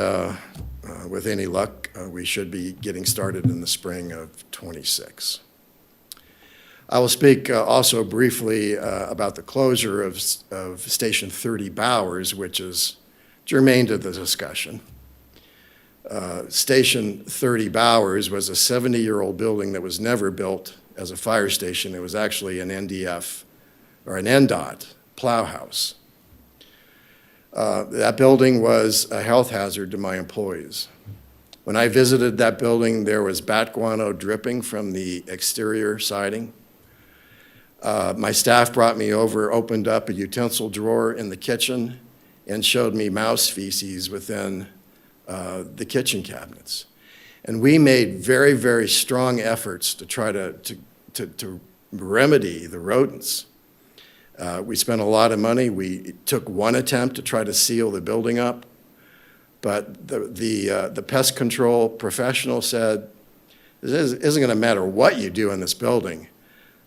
with any luck, we should be getting started in the spring of '26. I will speak also briefly about the closure of Station 30 Bowers, which is germane to the discussion. Station 30 Bowers was a 70-year-old building that was never built as a fire station. It was actually an NDF or an NDOT plow house. That building was a health hazard to my employees. When I visited that building, there was bat guano dripping from the exterior siding. My staff brought me over, opened up a utensil drawer in the kitchen, and showed me mouse feces within the kitchen cabinets. And we made very, very strong efforts to try to remedy the rodents. We spent a lot of money. We took one attempt to try to seal the building up, but the pest control professional said, it isn't going to matter what you do in this building.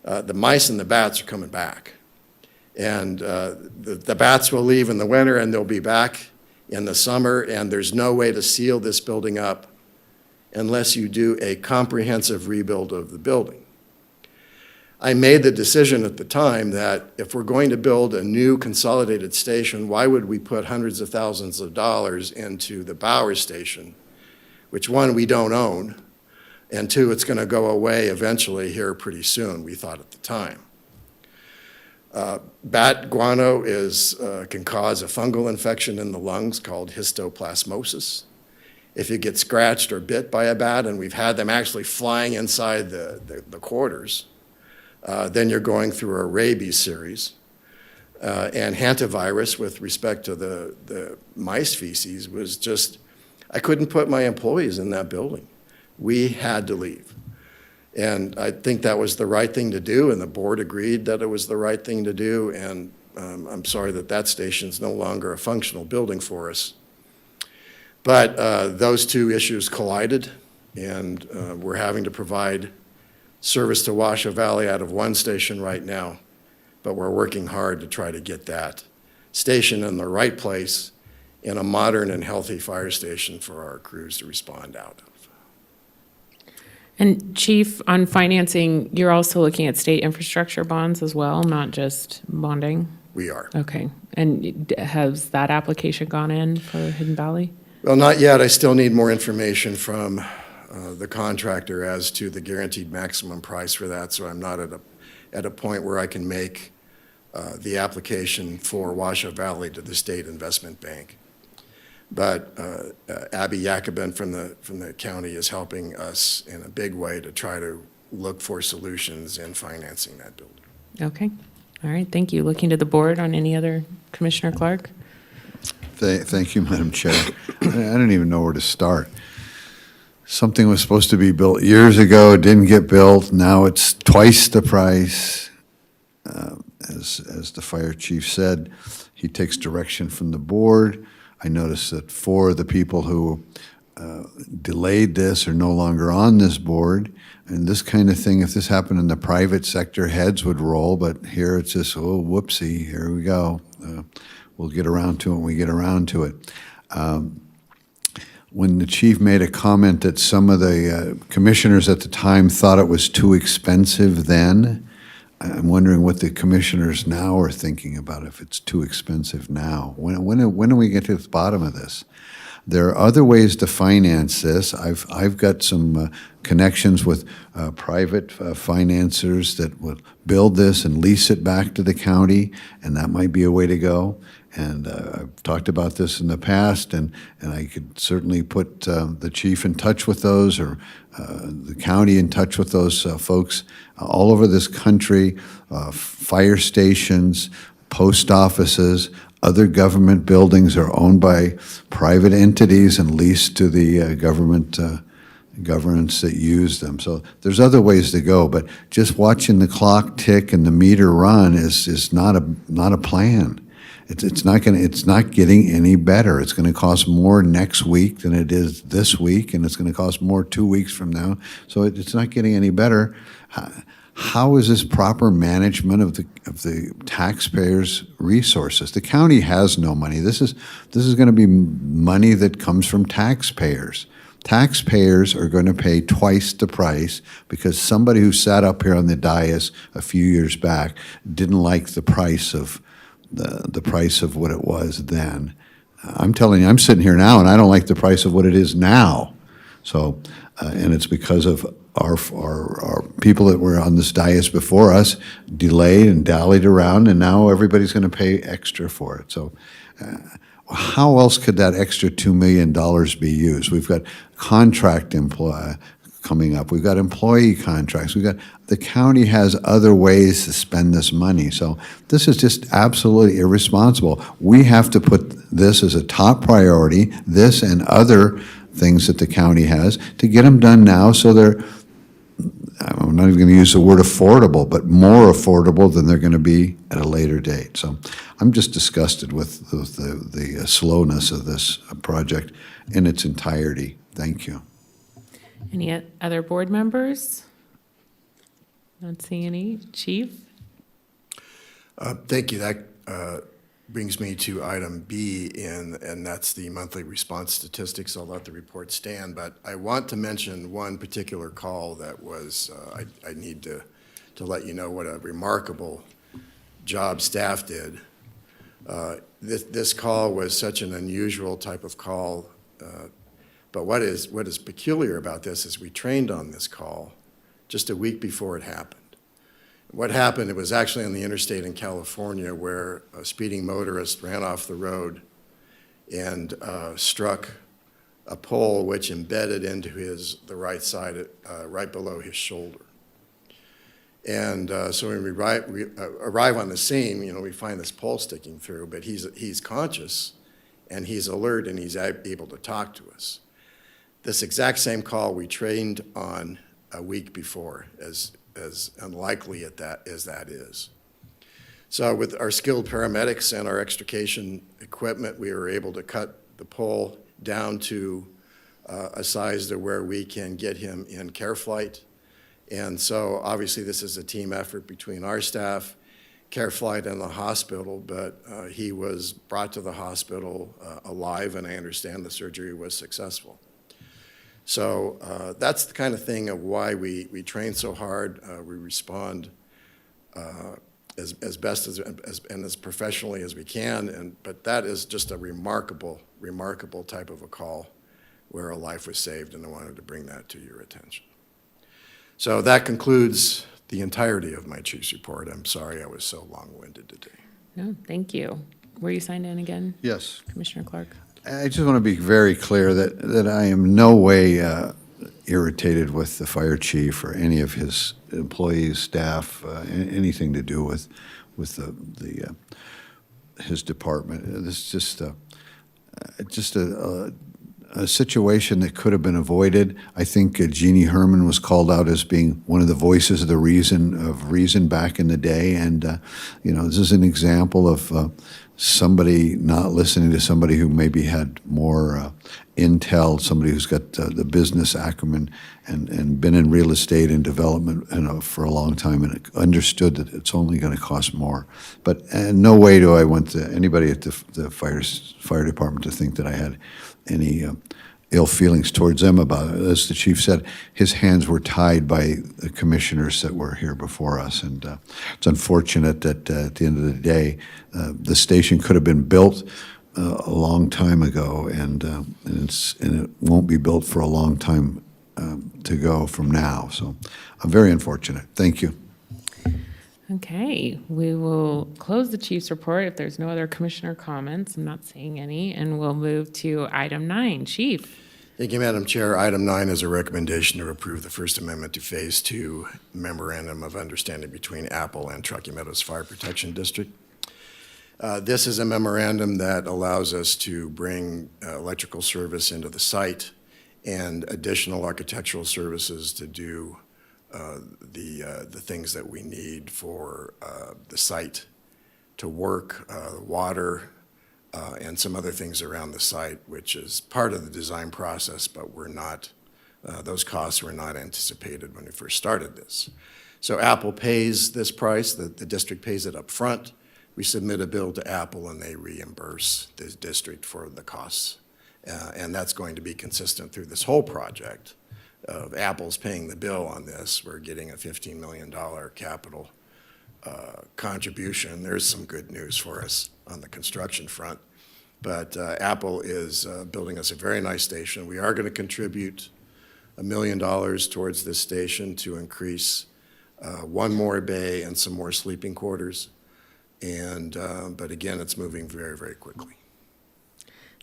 The mice and the bats are coming back. And the bats will leave in the winter and they'll be back in the summer, and there's no way to seal this building up unless you do a comprehensive rebuild of the building. I made the decision at the time that if we're going to build a new consolidated station, why would we put hundreds of thousands of dollars into the Bowers station, which one, we don't own, and two, it's going to go away eventually here pretty soon, we thought at the time. Bat guano can cause a fungal infection in the lungs called histoplasmosis. If you get scratched or bit by a bat, and we've had them actually flying inside the quarters, then you're going through a rabies series. And hantavirus, with respect to the mice feces, was just, I couldn't put my employees in that building. We had to leave. And I think that was the right thing to do, and the board agreed that it was the right thing to do, and I'm sorry that that station's no longer a functional building for us. But those two issues collided, and we're having to provide service to Washoe Valley out of one station right now, but we're working hard to try to get that station in the right place in a modern and healthy fire station for our crews to respond out of. And Chief, on financing, you're also looking at state infrastructure bonds as well, not just bonding? We are. Okay. And has that application gone in for Hidden Valley? Well, not yet. I still need more information from the contractor as to the guaranteed maximum price for that, so I'm not at a point where I can make the application for Washoe Valley to the State Investment Bank. But Abby Jacobin from the county is helping us in a big way to try to look for solutions in financing that building. Okay. All right. Thank you. Looking to the board on any other, Commissioner Clark? Thank you, Madam Chair. I don't even know where to start. Something was supposed to be built years ago, didn't get built. Now it's twice the price. As the fire chief said, he takes direction from the board. I noticed that 4 of the people who delayed this are no longer on this board. And this kind of thing, if this happened in the private sector, heads would roll. But here it's just, oh, whoopsie, here we go. We'll get around to it when we get around to it. When the chief made a comment that some of the commissioners at the time thought it was too expensive then, I'm wondering what the commissioners now are thinking about if it's too expensive now. When do we get to the bottom of this? There are other ways to finance this. I've got some connections with private financiers that will build this and lease it back to the county, and that might be a way to go. And I've talked about this in the past, and I could certainly put the chief in touch with those, or the county in touch with those folks all over this country, fire stations, post offices, other government buildings are owned by private entities and leased to the governments that use them. So there's other ways to go, but just watching the clock tick and the meter run is not a plan. It's not getting any better. It's going to cost more next week than it is this week, and it's going to cost more 2 weeks from now. So it's not getting any better. How is this proper management of the taxpayers' resources? The county has no money. This is going to be money that comes from taxpayers. Taxpayers are going to pay twice the price because somebody who sat up here on the dais a few years back didn't like the price of the price of what it was then. I'm telling you, I'm sitting here now and I don't like the price of what it is now. So, and it's because of our people that were on this dais before us delayed and dallied around, and now everybody's going to pay extra for it. So how else could that extra $2 million be used? We've got contract coming up. We've got employee contracts. The county has other ways to spend this money. So this is just absolutely irresponsible. We have to put this as a top priority, this and other things that the county has, to get them done now so they're, I'm not even going to use the word affordable, but more affordable than they're going to be at a later date. So I'm just disgusted with the slowness of this project in its entirety. Thank you. Any other board members? Not seeing any. Chief? Thank you. That brings me to item B, and that's the monthly response statistics. I'll let the report stand, but I want to mention one particular call that was, I need to let you know what a remarkable job staff did. This call was such an unusual type of call, but what is peculiar about this is we trained on this call just a week before it happened. What happened, it was actually on the interstate in California where a speeding motorist ran off the road and struck a pole which embedded into the right side, right below his shoulder. And so when we arrive on the scene, you know, we find this pole sticking through, but he's conscious and he's alert and he's able to talk to us. This exact same call we trained on a week before, as unlikely as that is. So with our skilled paramedics and our extrication equipment, we were able to cut the pole down to a size to where we can get him in care flight. And so obviously this is a team effort between our staff, care flight, and the hospital, but he was brought to the hospital alive, and I understand the surgery was successful. So that's the kind of thing of why we train so hard. We respond as best and as professionally as we can. But that is just a remarkable type of a call where a life was saved, and I wanted to bring that to your attention. So that concludes the entirety of my chief's report. I'm sorry I was so long-winded today. No, thank you. Were you signed in again? Yes. Commissioner Clark? I just want to be very clear that I am no way irritated with the fire chief or any of his employees, staff, anything to do with his department. This is just a situation that could have been avoided. I think Jeannie Herman was called out as being one of the voices of the reason back in the day, and you know, this is an example of somebody not listening to somebody who maybe had more intel, somebody who's got the business acumen and been in real estate and development for a long time and understood that it's only going to cost more. But in no way do I want anybody at the fire department to think that I had any ill feelings towards them about it. As the chief said, his hands were tied by the commissioners that were here before us, and it's unfortunate that at the end of the day, the station could have been built a long time ago, and it won't be built for a long time to go from now. So I'm very unfortunate. Thank you. Okay, we will close the chief's report if there's no other commissioner comments. I'm not seeing any, and we'll move to item 9. Chief. Thank you, Madam Chair. Item 9 is a recommendation to approve the First Amendment to Phase 2 Memorandum of Understanding between Apple and Truckee Meadows Fire Protection District. This is a memorandum that allows us to bring electrical service into the site and additional architectural services to do the things that we need for the site to work, water, and some other things around the site, which is part of the design process, but we're not, those costs were not anticipated when we first started this. So Apple pays this price, the district pays it up front. We submit a bill to Apple and they reimburse the district for the costs. And that's going to be consistent through this whole project. Apple's paying the bill on this. We're getting a $15 million capital contribution. There's some good news for us on the construction front. But Apple is building us a very nice station. We are going to contribute $1 million towards this station to increase one more bay and some more sleeping quarters. And but again, it's moving very, very quickly.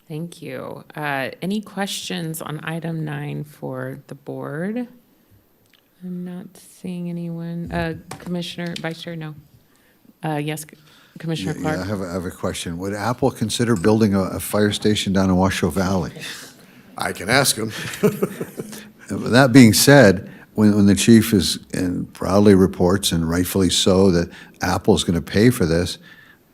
Thank you. Any questions on item 9 for the board? I'm not seeing anyone. Commissioner, Vice Chair, no. Yes, Commissioner Yeah, Clark? I have a question. Would Apple consider building a fire station down in Washoe Valley? I can ask him. That being said, when the chief and proudly reports, and rightfully so, that Apple's going to pay for this,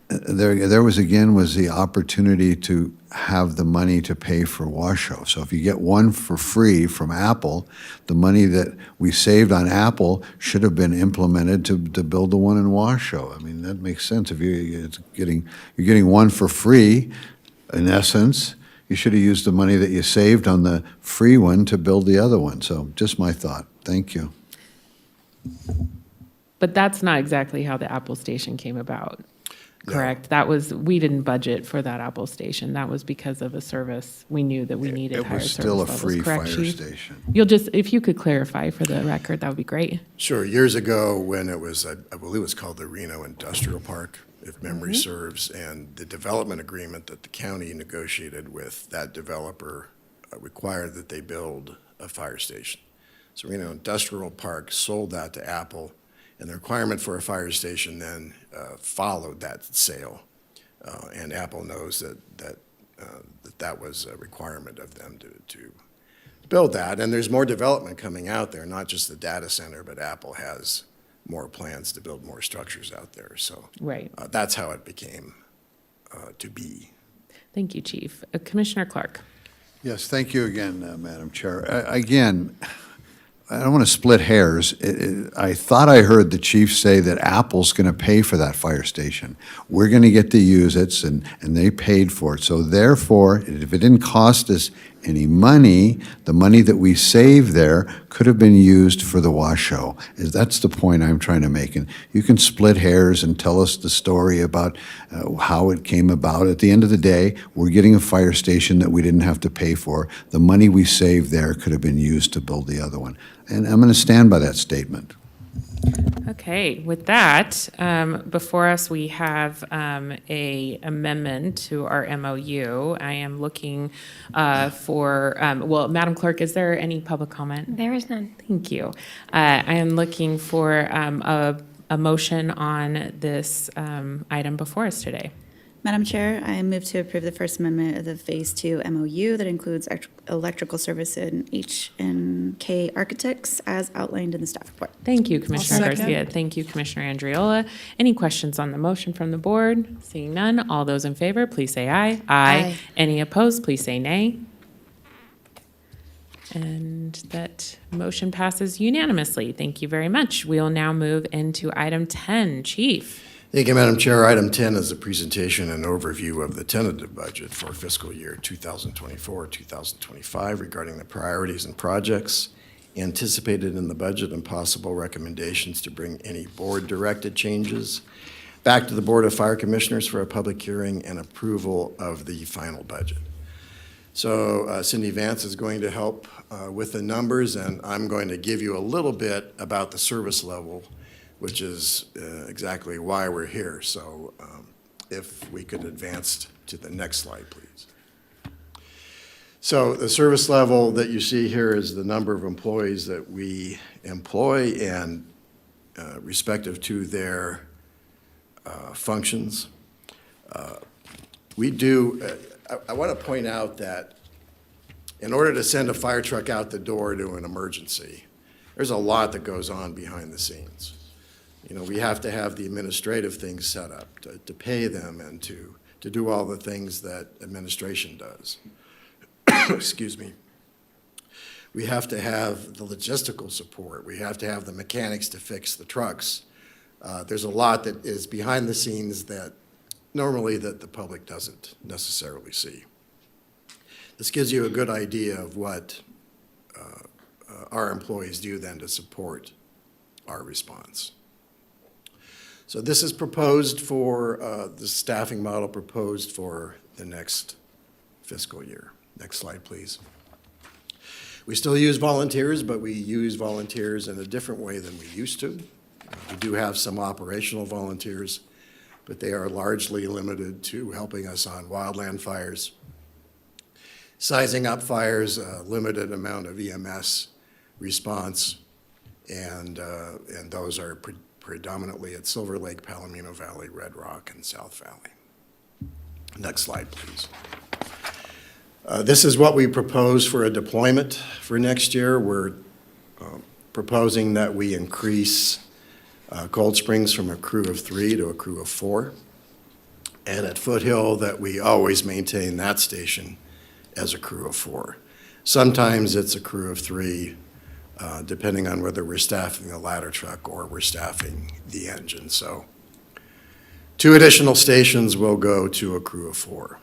there was the opportunity to have the money to pay for Washoe. So if you get one for free from Apple, the money that we saved on Apple should have been implemented to build the one in Washoe. I mean, that makes sense. If you're getting one for free, in essence, you should have used the money that you saved on the free one to build the other one. So just my thought. Thank you. But that's not exactly how the Apple Station came about, correct? We didn't budget for that Apple Station. That was because of a service. We knew that we needed higher service levels. It was still a free correct, fire Chief? station. If you could clarify for the record, that would be great. Sure. Years ago, when it was, I believe it was called the Reno Industrial Park, if memory serves, and the development agreement that the county negotiated with that developer required that they build a fire station. So Reno Industrial Park sold that to Apple, and the requirement for a fire station then followed that sale. And Apple knows that was a requirement of them to build that. And there's more development coming out there, not just the data center, but Apple has more plans to build more structures out there. So Right. That's how it became to be. Thank you, Chief. Commissioner Clark? Yes, thank you again, Madam Chair. Again, I don't want to split hairs. I thought I heard the chief say that Apple's going to pay for that fire station. We're going to get to use it, and they paid for it. So therefore, if it didn't cost us any money, the money that we saved there could have been used for the Washoe. That's the point I'm trying to make. And you can split hairs and tell us the story about how it came about. At the end of the day, we're getting a fire station that we didn't have to pay for. The money we saved there could have been used to build the other one. And I'm going to stand by that statement. Okay, with that, before us, we have a amendment to our MOU. I am looking for, Madam Clerk, is there any public comment? There is none. Thank you. I am looking for a motion on this item before us today. Madam Chair, I move to approve the First Amendment of the Phase 2 MOU that includes electrical service and H&K Architects as outlined in the staff report. Thank you, Commissioner second. Garcia. Thank you, Commissioner Andriola. Any questions on the motion from the board? Seeing none, all those in favor, please say aye. Aye. Any opposed, please say nay. And that motion passes unanimously. Thank you very much. We'll now move into item 10. Chief. Thank you, Madam Chair. Item 10 is a presentation and overview of the tentative budget for fiscal year 2024-2025 regarding the priorities and projects anticipated in the budget and possible recommendations to bring any board-directed changes back to the Board of Fire Commissioners for a public hearing and approval of the final budget. So Cindy Vance is going to help with the numbers, and I'm going to give you a little bit about the service level, which is exactly why we're here. So if we could advance to the next slide, please. So the service level that you see here is the number of employees that we employ and respective to their functions. We do, I want to point out that in order to send a fire truck out the door to an emergency, there's a lot that goes on behind the scenes. You know, we have to have the administrative things set up to pay them and to do all the things that administration does. Excuse me. We have to have the logistical support. We have to have the mechanics to fix the trucks. There's a lot that is behind the scenes that normally that the public doesn't necessarily see. This gives you a good idea of what our employees do then to support our response. So this is proposed for the staffing model proposed for the next fiscal year. Next slide, please. We still use volunteers, but we use volunteers in a different way than we used to. We do have some operational volunteers, but they are largely limited to helping us on wildland fires sizing up fires, a limited amount of EMS response, and those are predominantly at Silver Lake, Palomino Valley, Red Rock, and South Valley. Next slide, please. This is what we propose for a deployment for next year. We're proposing that we increase Cold Springs from a crew of 3 to a crew of 4. And at Foothill, that we always maintain that station as a crew of 4. Sometimes it's a crew of 3, depending on whether we're staffing the ladder truck or we're staffing the engine. So 2 additional stations will go to a crew of 4.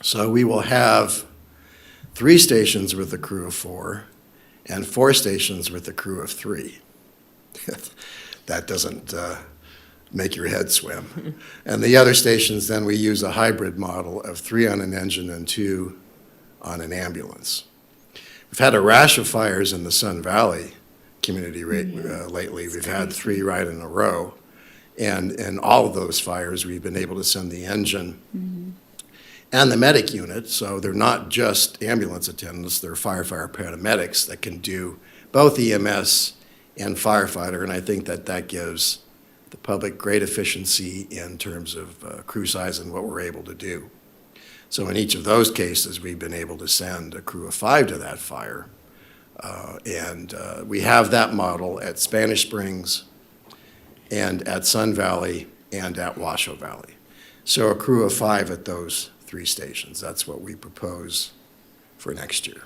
So we will have 3 stations with a crew of 4 and 4 stations with a crew of 3. That doesn't make your head swim. And the other stations, then we use a hybrid model of 3 on an engine and 2 on an ambulance. We've had a rash of fires in the Sun Valley community lately. We've had 3 right in a row. And in all of those fires, we've been able to send the engine and the medic unit. So they're not just ambulance attendants, they're firefighter paramedics that can do both EMS and firefighter. And I think that that gives the public great efficiency in terms of crew size and what we're able to do. So in each of those cases, we've been able to send a crew of 5 to that fire. We have that model at Spanish Springs and at Sun Valley and at Washoe Valley. So a crew of 5 at those 3 stations. That's what we propose for next year.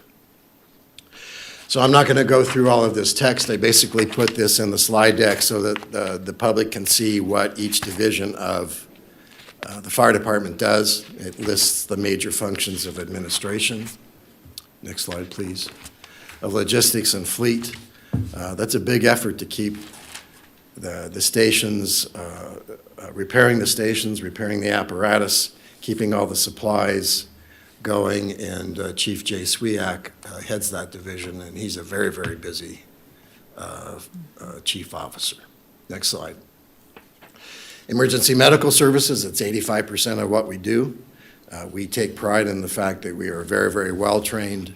So I'm not going to go through all of this text. I basically put this in the slide deck so that the public can see what each division of the fire department does. It lists the major functions of administration. Next slide, please. Of logistics and fleet. That's a big effort to keep the stations, repairing the stations, repairing the apparatus, keeping all the supplies going, and Chief Jay Swiak heads that division, and he's a very, very busy chief officer. Next slide. Emergency medical services, it's 85% of what we do. We take pride in the fact that we are very, very well-trained,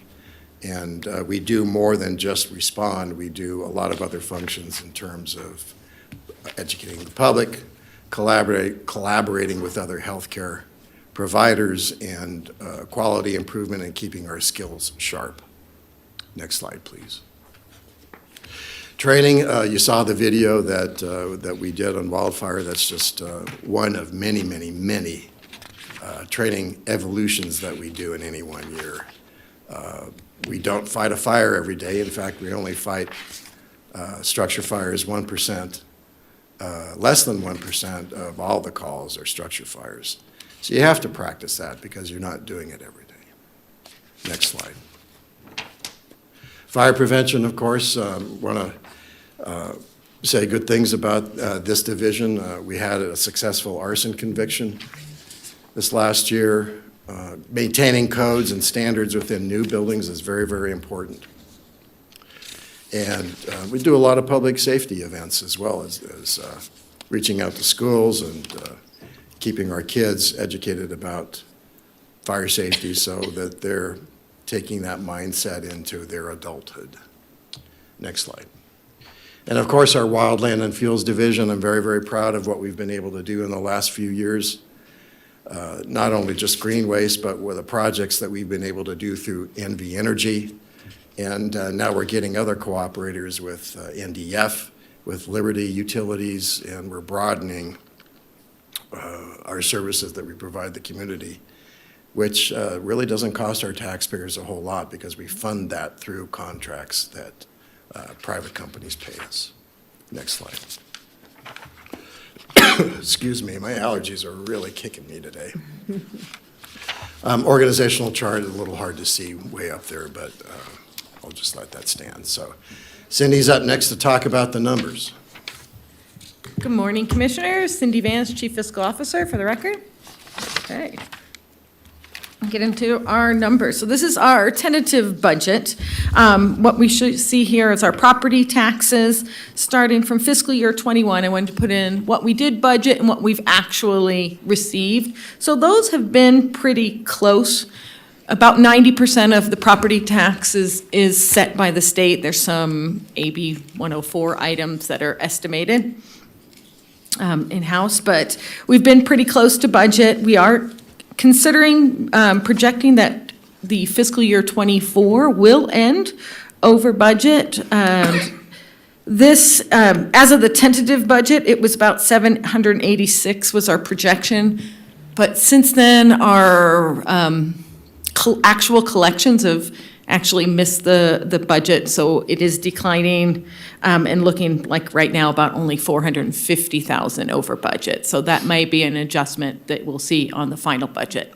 and we do more than just respond. We do a lot of other functions in terms of educating the public, collaborating with other healthcare providers, and quality improvement and keeping our skills sharp. Next slide, please. Training, you saw the video that we did on wildfire. That's just one of many, many, many training evolutions that we do in any one year. We don't fight a fire every day. In fact, we only fight structure fires 1%. Less than 1% of all the calls are structure fires. So you have to practice that because you're not doing it every day. Next slide. Fire prevention, of course, want to say good things about this division. We had a successful arson conviction this last year. Maintaining codes and standards within new buildings is very, very important. And we do a lot of public safety events as well as reaching out to schools and keeping our kids educated about fire safety so that they're taking that mindset into their adulthood. Next slide. And of course, our Wildland and Fuels Division, I'm very, very proud of what we've been able to do in the last few years. Not only just green waste, but with the projects that we've been able to do through NV Energy. And now we're getting other cooperators with NDF, with Liberty Utilities, and we're broadening our services that we provide the community, which really doesn't cost our taxpayers a whole lot because we fund that through contracts that private companies pay us. Next slide. Excuse me, my allergies are really kicking me today. Organizational chart is a little hard to see way up there, but I'll just let that stand. So Cindy's up next to talk about the numbers. Good morning, Commissioners. Cindy Vance, Chief Fiscal Officer, for the record. Okay. Get into our numbers. So this is our tentative budget. What we should see here is our property taxes starting from fiscal year 21. I wanted to put in what we did budget and what we've actually received. So those have been pretty close. About 90% of the property tax is set by the state. There's some AB 104 items that are estimated in-house, but we've been pretty close to budget. We are considering projecting that the fiscal year '24 will end over budget. This, as of the tentative budget, it was about 786 was our projection, but since then, our actual collections have actually missed the budget, so it is declining and looking like right now about only 450,000 over budget. So that might be an adjustment that we'll see on the final budget.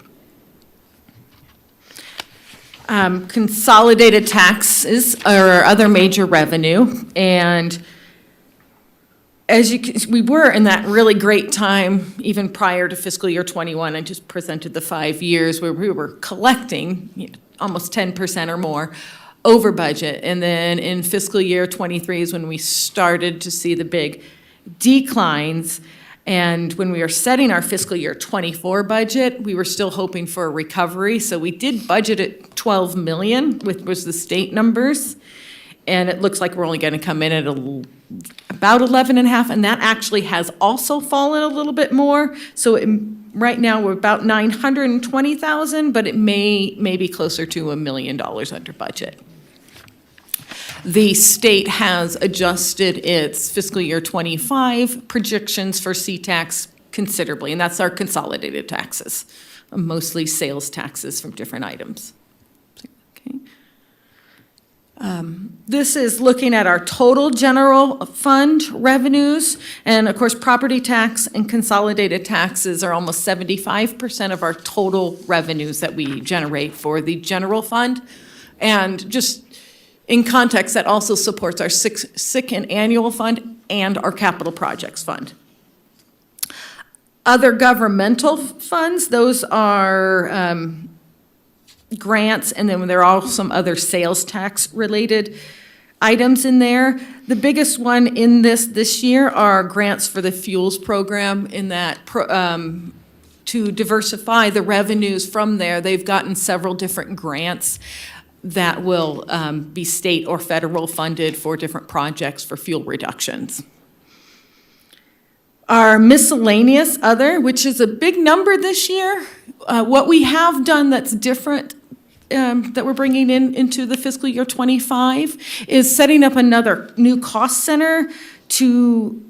Consolidated taxes are other major revenue, and as we were in that really great time, even prior to fiscal year '21, I just presented the 5 years where we were collecting almost 10% or more over budget. And then in fiscal year '23 is when we started to see the big declines. And when we were setting our fiscal year '24 budget, we were still hoping for a recovery. So we did budget at 12 million, which was the state numbers. And it looks like we're only going to come in at about 11.5, and that actually has also fallen a little bit more. So right now we're about 920,000, but it may be closer to $1 million under budget. The state has adjusted its fiscal year '25 projections for C-tax considerably, and that's our consolidated taxes, mostly sales taxes from different items. Okay. This is looking at our total general fund revenues, and of course, property tax and consolidated taxes are almost 75% of our total revenues that we generate for the general fund. And just in context, that also supports our sick and annual fund and our capital projects fund. Other governmental funds, those are grants, and then there are some other sales tax related items in there. The biggest one in this year are grants for the fuels program, in that to diversify the revenues from there. They've gotten several different grants that will be state or federal funded for different projects for fuel reductions. Our miscellaneous other, which is a big number this year, what we have done that's different that we're bringing into the fiscal year '25 is setting up another new cost center to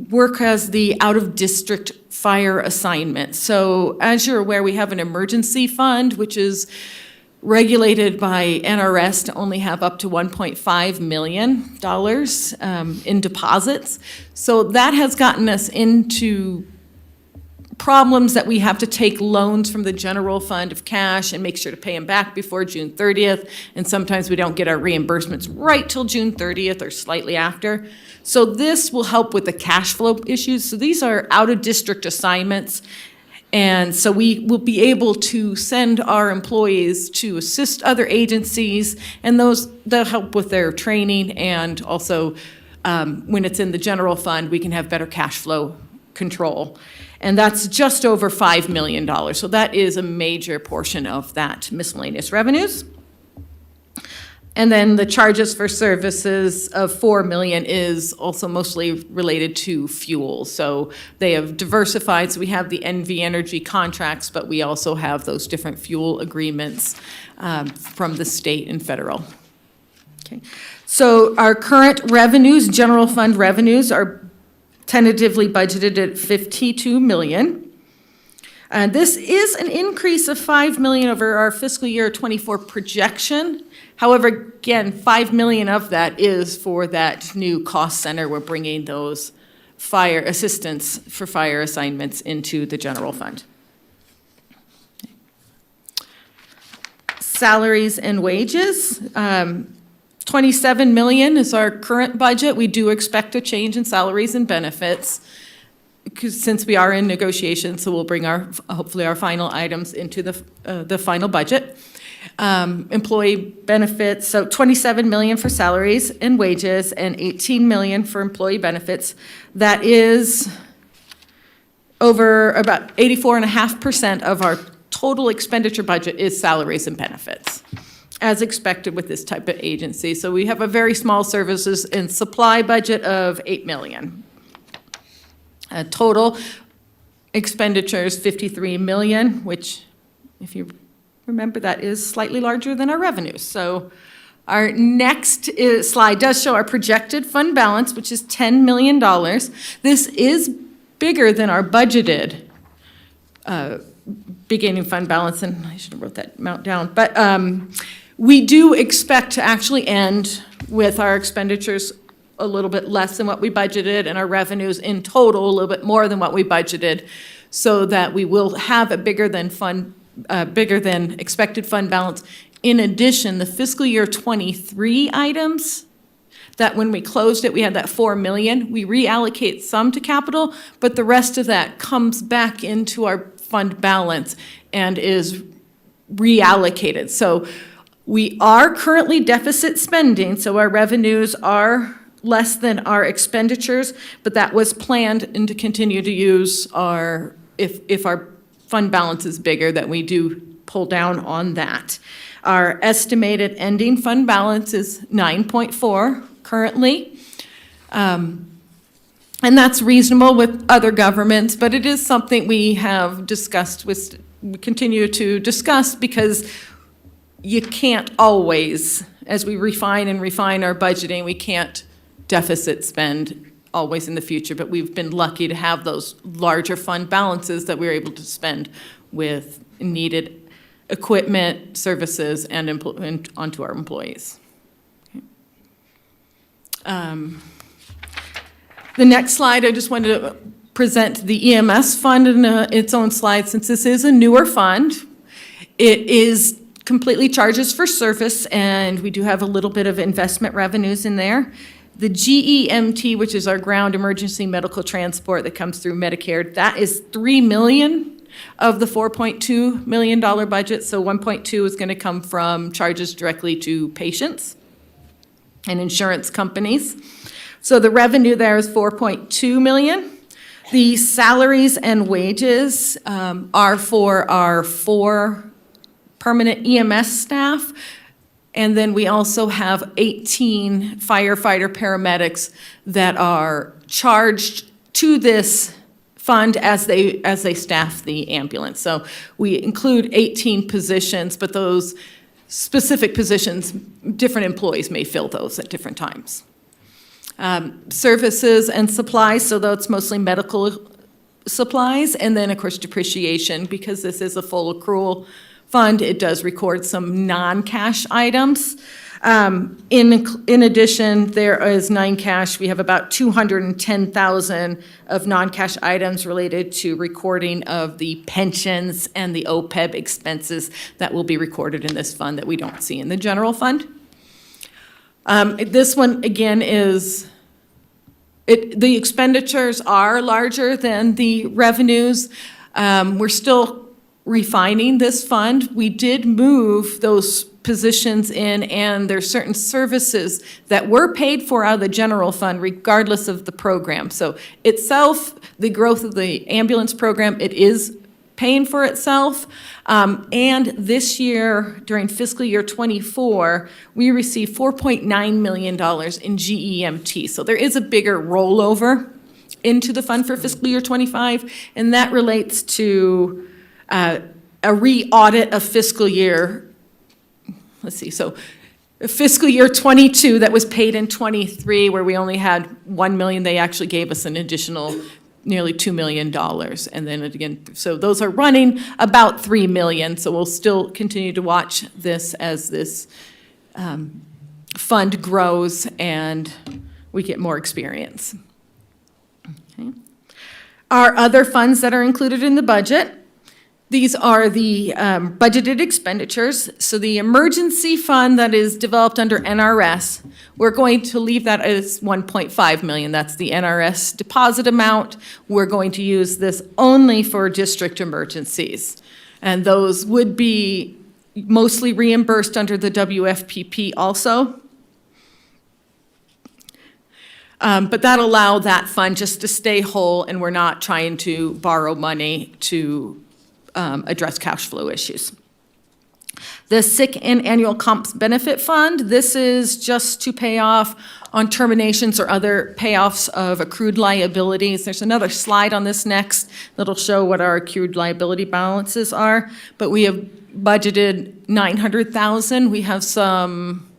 work as the out-of-district fire assignment. So as you're aware, we have an emergency fund, which is regulated by NRS to only have up to $1.5 million in deposits. So that has gotten us into problems that we have to take loans from the general fund of cash and make sure to pay them back before June 30th. And sometimes we don't get our reimbursements right till June 30th or slightly after. So this will help with the cash flow issues. So these are out-of-district assignments. And so we will be able to send our employees to assist other agencies, and they'll help with their training, and also when it's in the general fund, we can have better cash flow control. And that's just over $5 million. So that is a major portion of that miscellaneous revenues. And then the charges for services of $4 million is also mostly related to fuel. So they have diversified. So we have the NV Energy contracts, but we also have those different fuel agreements from the state and federal. Okay. So our current revenues, general fund revenues, are tentatively budgeted at $52 million. This is an increase of $5 million over our fiscal year '24 projection. However, again, $5 million of that is for that new cost center. We're bringing those fire assistance for fire assignments into the general fund. Salaries and wages. $27 million is our current budget. We do expect a change in salaries and benefits since we are in negotiations, so we'll bring hopefully our final items into the final budget. Employee benefits, so $27 million for salaries and wages and $18 million for employee benefits. That is over about 84.5% of our total expenditure budget is salaries and benefits, as expected with this type of agency. So we have a very small services and supply budget of $8 million. Total expenditures, $53 million, which, if you remember, that is slightly larger than our revenues. So our next slide does show our projected fund balance, which is $10 million. This is bigger than our budgeted beginning fund balance, and I should have wrote that amount down. But we do expect to actually end with our expenditures a little bit less than what we budgeted, and our revenues in total a little bit more than what we budgeted, so that we will have a bigger than expected fund balance. In addition, the fiscal year 23 items, that when we closed it, we had that $4 million. We reallocate some to capital, but the rest of that comes back into our fund balance and is reallocated. So we are currently deficit spending, so our revenues are less than our expenditures, but that was planned, and to continue to use our, if our fund balance is bigger, that we do pull down on that. Our estimated ending fund balance is 9.4 currently. And that's reasonable with other governments, but it is something we have discussed with, we continue to discuss, because you can't always, as we refine our budgeting, we can't deficit spend always in the future, but we've been lucky to have those larger fund balances that we're able to spend with needed equipment, services, and onto our employees. Okay. The next slide, I just wanted to present the EMS fund in its own slide, since this is a newer fund. It is completely charges for service, and we do have a little bit of investment revenues in there. The GEMT, which is our ground emergency medical transport that comes through Medicare, that is $3 million of the $4.2 million budget. So 1.2 is going to come from charges directly to patients and insurance companies. So the revenue there is $4.2 million. The salaries and wages are for our 4 permanent EMS staff. And then we also have 18 firefighter paramedics that are charged to this fund as they staff the ambulance. So we include 18 positions, but those specific positions, different employees may fill those at different times. Services and supplies, so though it's mostly medical supplies, and then of course depreciation, because this is a full accrual fund, it does record some non-cash items. In addition, there is non-cash, we have about $210,000 of non-cash items related to recording of the pensions and the OPEB expenses that will be recorded in this fund that we don't see in the general fund. This one, again, is, the expenditures are larger than the revenues. We're still refining this fund. We did move those positions in, and there's certain services that were paid for out of the general fund regardless of the program. So itself, the growth of the ambulance program, it is paying for itself. And this year, during fiscal year 24, we received $4.9 million in GEMT. So there is a bigger rollover into the fund for fiscal year 25, and that relates to a re-audit of fiscal year, let's see, so fiscal year 22 that was paid in 23, where we only had $1 million, they actually gave us an additional nearly $2 million. And then again, so those are running about $3 million. So we'll still continue to watch this as this fund grows and we get more experience. Okay. Our other funds that are included in the budget, these are the budgeted expenditures. So the emergency fund that is developed under NRS, we're going to leave that as $1.5 million. That's the NRS deposit amount. We're going to use this only for district emergencies. And those would be mostly reimbursed under the WFPP also. But that allow that fund just to stay whole, and we're not trying to borrow money to address cash flow issues. The sick and annual comp benefit fund, this is just to pay off on terminations or other payoffs of accrued liabilities. There's another slide on this next that'll show what our accrued liability balances are, but we have budgeted $900,000. We have some,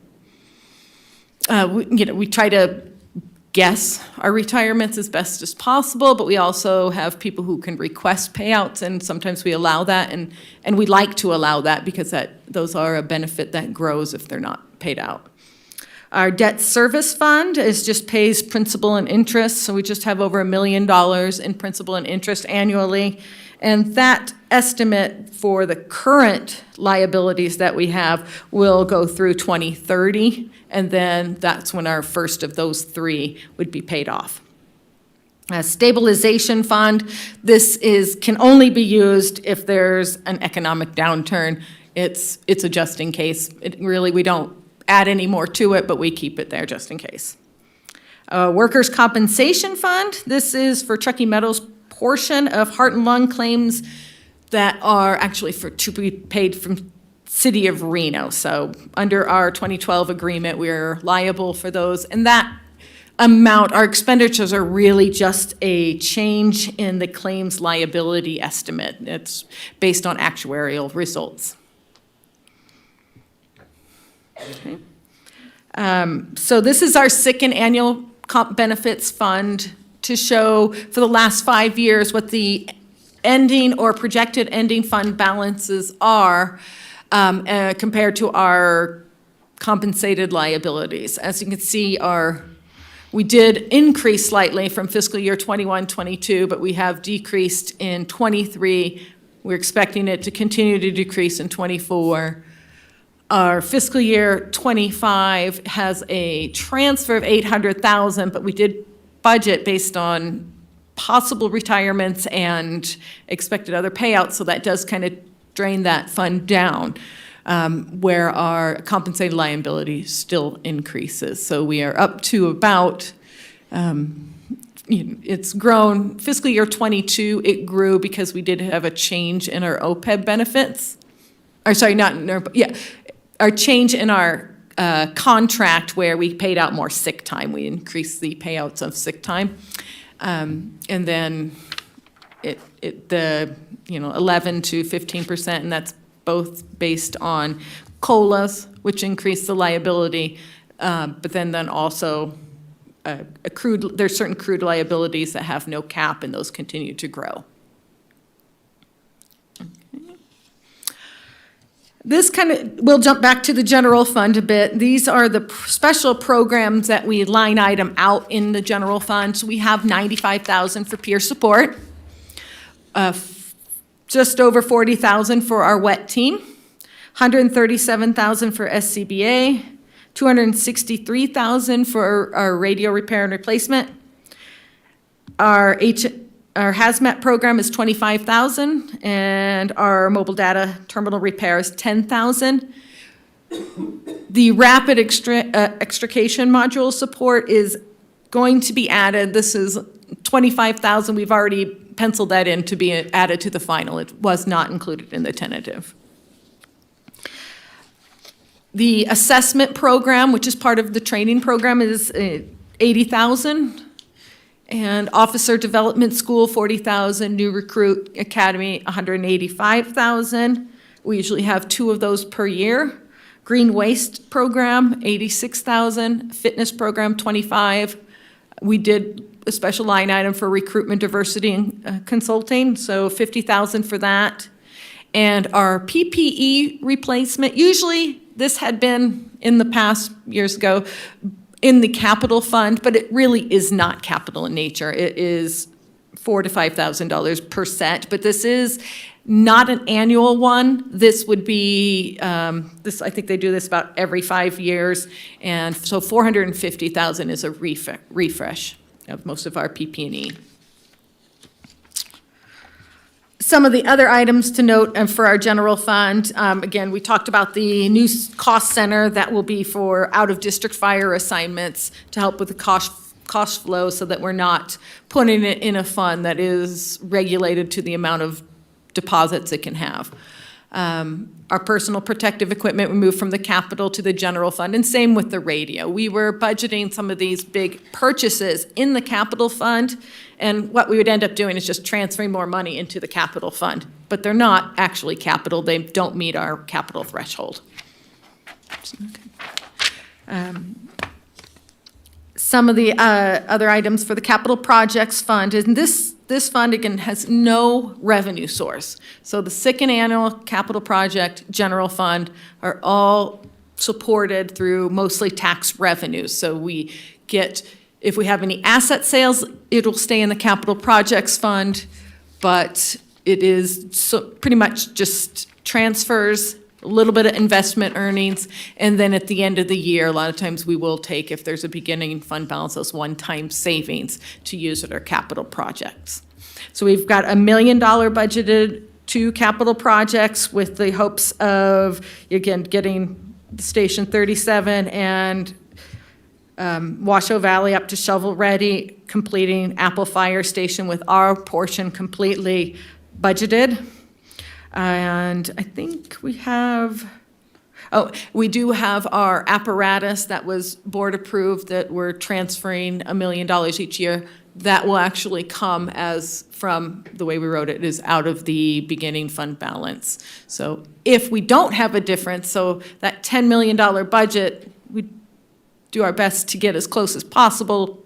we try to guess our retirements as best as possible, but we also have people who can request payouts, and sometimes we allow that, and we like to allow that because those are a benefit that grows if they're not paid out. Our debt service fund just pays principal and interest, so we just have over $1 million in principal and interest annually. And that estimate for the current liabilities that we have will go through 2030, and then that's when our first of those three would be paid off. A stabilization fund, this can only be used if there's an economic downturn. It's a just in case. We don't add any more to it, but we keep it there just in case. Workers' compensation fund, this is for Truckee Meadows' portion of heart and lung claims that are actually to be paid from City of Reno. So under our 2012 agreement, we're liable for those. And that amount, our expenditures are really just a change in the claims liability estimate. It's based on actuarial results. Okay. So this is our sick and annual comp benefits fund to show for the last 5 years what the ending or projected ending fund balances are compared to our compensated liabilities. As you can see, we did increase slightly from fiscal year 21-22, but we have decreased in 23. We're expecting it to continue to decrease in 24. Our fiscal year 25 has a transfer of $800,000, but we did budget based on possible retirements and expected other payouts, so that does kind of drain that fund down, where our compensated liability still increases. So we are up to about, it's grown, fiscal year 22, it grew because we did have a change in our OPEB benefits. Or sorry, not in our, yeah, our change in our contract where we paid out more sick time. We increased the payouts of sick time. And then the 11 to 15%, and that's both based on COLAs, which increase the liability, but then also there's certain accrued liabilities that have no cap, and those continue to grow. This we'll jump back to the general fund a bit. These are the special programs that we line item out in the general fund. So we have $95,000 for peer support, just over $40,000 for our WET team, $137,000 for SCBA, $263,000 for our radio repair and replacement. Our hazmat program is $25,000, and our mobile data terminal repair is $10,000. The rapid extrication module support is going to be added. This is $25,000. We've already penciled that in to be added to the final. It was not included in the tentative. The assessment program, which is part of the training program, is $80,000. And Officer Development School, $40,000. New Recruit Academy, $185,000. We usually have 2 of those per year. Green Waste Program, $86,000. Fitness Program, $25,000. We did a special line item for recruitment, diversity, and consulting, so $50,000 for that. And our PPE replacement, usually this had been in the past years ago, in the capital fund, but it really is not capital in nature. It is $4,000 to $5,000 per set, but this is not an annual one. This would be, I think they do this about every 5 years, and so $450,000 is a refresh of most of our PP&E. Some of the other items to note for our general fund, again, we talked about the new cost center that will be for out-of-district fire assignments to help with the cost flow so that we're not putting it in a fund that is regulated to the amount of deposits it can have. Our personal protective equipment we moved from the capital to the general fund, and same with the radio. We were budgeting some of these big purchases in the capital fund, and what we would end up doing is just transferring more money into the capital fund. But they're not actually capital, they don't meet our capital threshold. Some of the other items for the capital projects fund, and this fund, again, has no revenue source. So the second annual capital project general fund are all supported through mostly tax revenues. So we get, if we have any asset sales, it'll stay in the capital projects fund, but it is pretty much just transfers, a little bit of investment earnings, and then at the end of the year, a lot of times we will take, if there's a beginning fund balance, those one-time savings to use at our capital projects. So we've got $1 million budgeted to capital projects with the hopes of, again, getting Station 37 and Washoe Valley up to shovel-ready, completing Apple Fire Station with our portion completely budgeted. And I think we have, we do have our apparatus that was board approved that we're transferring $1 million each year. That will actually come as from, the way we wrote it, is out of the beginning fund balance. So if we don't have a difference, so that $10 million budget, we do our best to get as close as possible.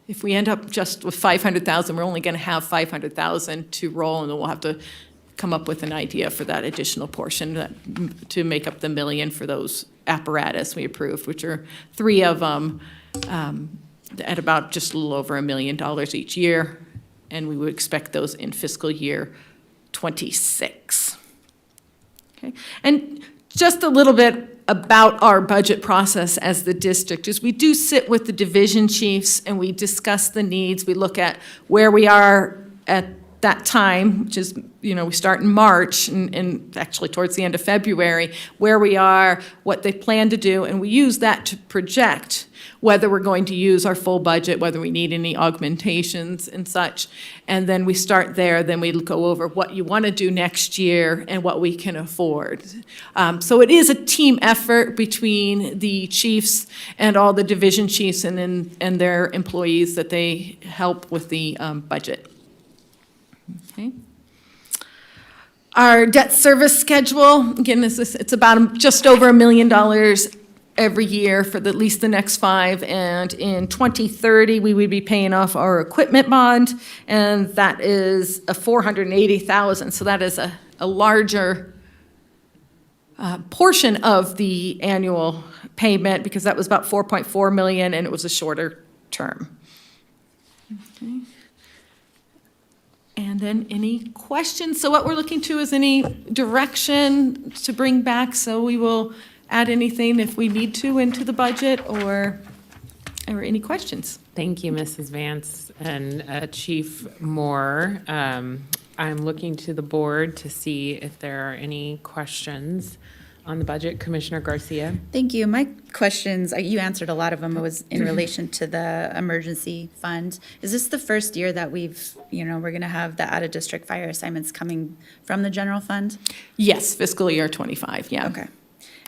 If we end up just with 500,000, we're only going to have 500,000 to roll, and then we'll have to come up with an idea for that additional portion to make up the $1 million for those apparatus we approved, which are 3 of them at about just a little over $1 million each year, and we would expect those in fiscal year 26. Okay, and just a little bit about our budget process as the district is we do sit with the division chiefs and we discuss the needs. We look at where we are at that time, which is, we start in March and actually towards the end of February, where we are, what they plan to do, and we use that to project whether we're going to use our full budget, whether we need any augmentations and such. And then we start there, then we go over what you want to do next year and what we can afford. So it is a team effort between the chiefs and all the division chiefs and their employees that they help with the budget. Okay. Our debt service schedule, again, it's about just over $1 million every year for at least the next 5, and in 2030 we would be paying off our equipment bond, and that is a $480,000. So that is a larger portion of the annual payment, because that was about $4.4 million and it was a shorter term. Okay. And then any questions? So what we're looking to is any direction to bring back, so we will add anything if we need to into the budget, or any questions? Thank you, Mrs. Vance. And Chief Moore, I'm looking to the board to see if there are any questions on the budget. Commissioner Garcia. Thank you. My questions, you answered a lot of them. It was in relation to the emergency fund. Is this the first year that we're going to have the out-of-district fire assignments coming from the general fund? Yes, fiscal year 25, yeah. Okay.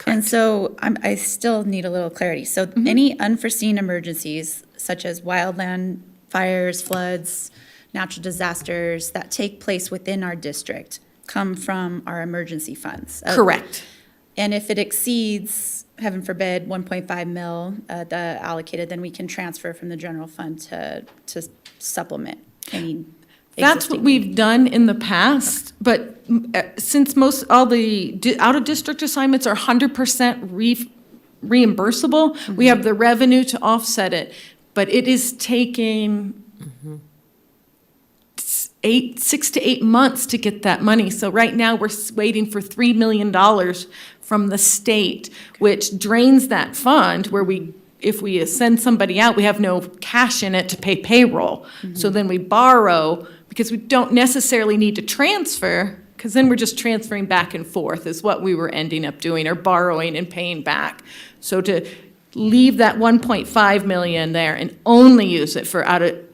And so I still need a little clarity. So any unforeseen emergencies, such as wildland fires, floods, natural disasters that take place within our district, come from our emergency funds? Correct. And if it exceeds, heaven forbid, 1.5 mil the allocated, then we can transfer from the general fund to supplement any That's what we've done in the past, but since all the out-of-district assignments are 100% reimbursable, we have the revenue to offset it, but it is taking 6 to 8 months to get that money. So right now, we're waiting for $3 million from the state, which drains that fund, where if we send somebody out, we have no cash in it to pay payroll. So then we borrow, because we don't necessarily need to transfer, because then we're just transferring back and forth is what we were ending up doing, or borrowing and paying back. So to leave that 1.5 million there and only use it for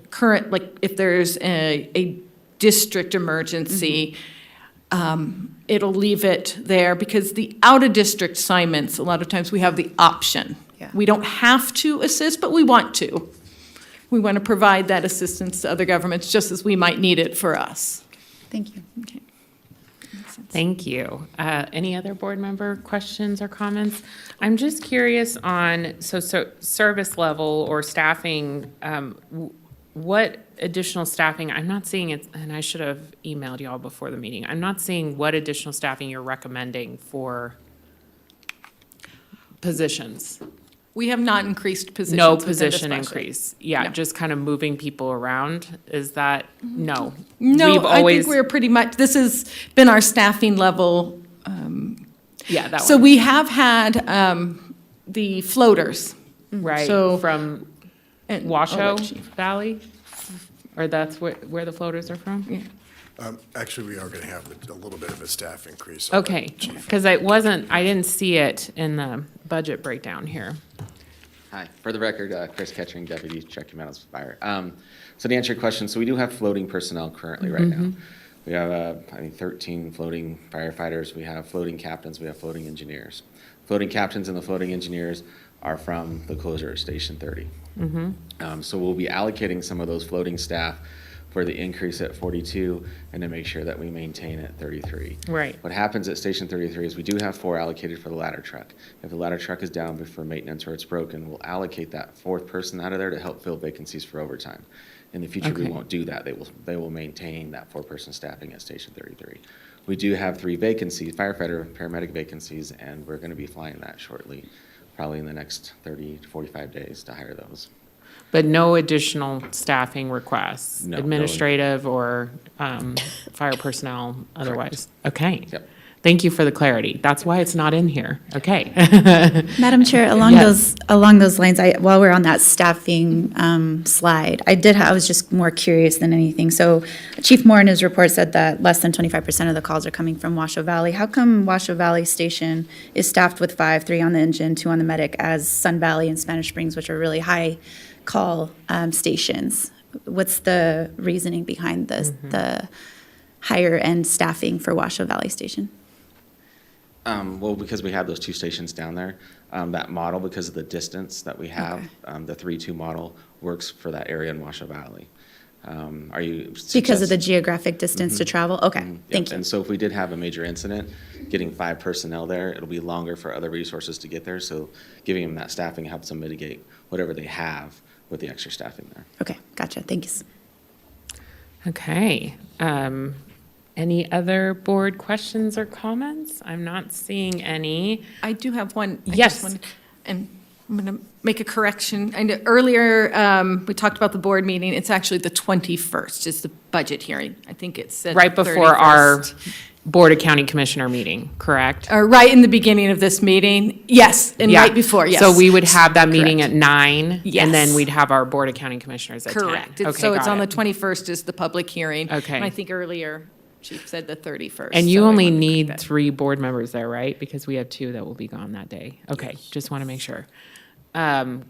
current, like if there's a district emergency, it'll leave it there, because the out-of-district assignments, a lot of times we have the option. Yeah. We don't have to assist, but we want to. We want to provide that assistance to other governments just as we might need it for us. Thank you. Thank you. Any other board member questions or comments? I'm just curious on, so service level or staffing, what additional staffing, I'm not seeing it, and I should have emailed y'all before the meeting. I'm not seeing what additional staffing you're recommending for positions. We have not increased positions. No within this position budget. increase. Yeah, No. just kind of moving people around. Is that, no? No, We've I always- think we're pretty much, this has been our staffing level. Yeah, that So one. we have had the floaters. Right, So- from and- Washoe oh, Chief. Valley? Or that's where the floaters are from? Actually, we are going to have a little bit of a staff increase. Okay, because I didn't see it in the budget breakdown here. Hi, for the record, Chris Kettering, Deputy Chucky Meadows Fire. So to answer your question, so we do have floating personnel currently right now. We have, I think, 13 floating firefighters, we have floating captains, we have floating engineers. Floating captains and the floating engineers are from the closure at Station 30. So we'll be allocating some of those floating staff for the increase at 42 and to make sure that we maintain at 33. Right. What happens at Station 33 is we do have 4 allocated for the ladder truck. If the ladder truck is down for maintenance or it's broken, we'll allocate that 4th person out of there to help fill vacancies for overtime. In the future, we Okay. won't do that. They will maintain that 4-person staffing at Station 33. We do have 3 vacancies, firefighter, paramedic vacancies, and we're going to be flying that shortly, probably in the next 30 to 45 days to hire those. But no additional staffing requests? No, no. Administrative or fire personnel otherwise? Okay. Yep. Thank you for the clarity. That's why it's not in here. Okay. Madam Chair, Yes. along those lines, while we're on that staffing slide, I was just more curious than anything. So Chief Moore in his report said that less than 25% of the calls are coming from Washoe Valley. How come Washoe Valley Station is staffed with 5, 3 on the engine, 2 on the medic, as Sun Valley and Spanish Springs, which are really high call stations? What's the reasoning behind the higher end staffing for Washoe Valley Station? Well, because we have those 2 stations down there, that model, because of the distance that we have, the 3-2 model works for that area in Washoe Valley. Are you? Because of the geographic distance to travel? Okay, Yep. thank you. And so if we did have a major incident, getting 5 personnel there, it'll be longer for other resources to get there. So giving them that staffing helps them mitigate whatever they have with the extra staffing there. Okay, gotcha, thanks. Okay. Any other board questions or comments? I'm not seeing any. I do have one. I Yes. just wanted- And I'm going to make a correction. I know earlier, we talked about the board meeting. It's actually the 21st is the budget hearing. I think it said Right the before our 31st. Board of County Commissioner meeting, correct? Or right in the beginning of this meeting. Yes, and Yeah. right before, yes. So we would have that meeting Correct. at 9, Yes. and then we'd have our Board of County Commissioners at 10. Correct. Okay, So it's got on the it. 21st is the public hearing. Okay. And I think earlier, Chief said the 31st. And you so I only wanted to need correct that. 3 board members there, right? Because we have 2 that will be gone that day. Okay, just want to make sure.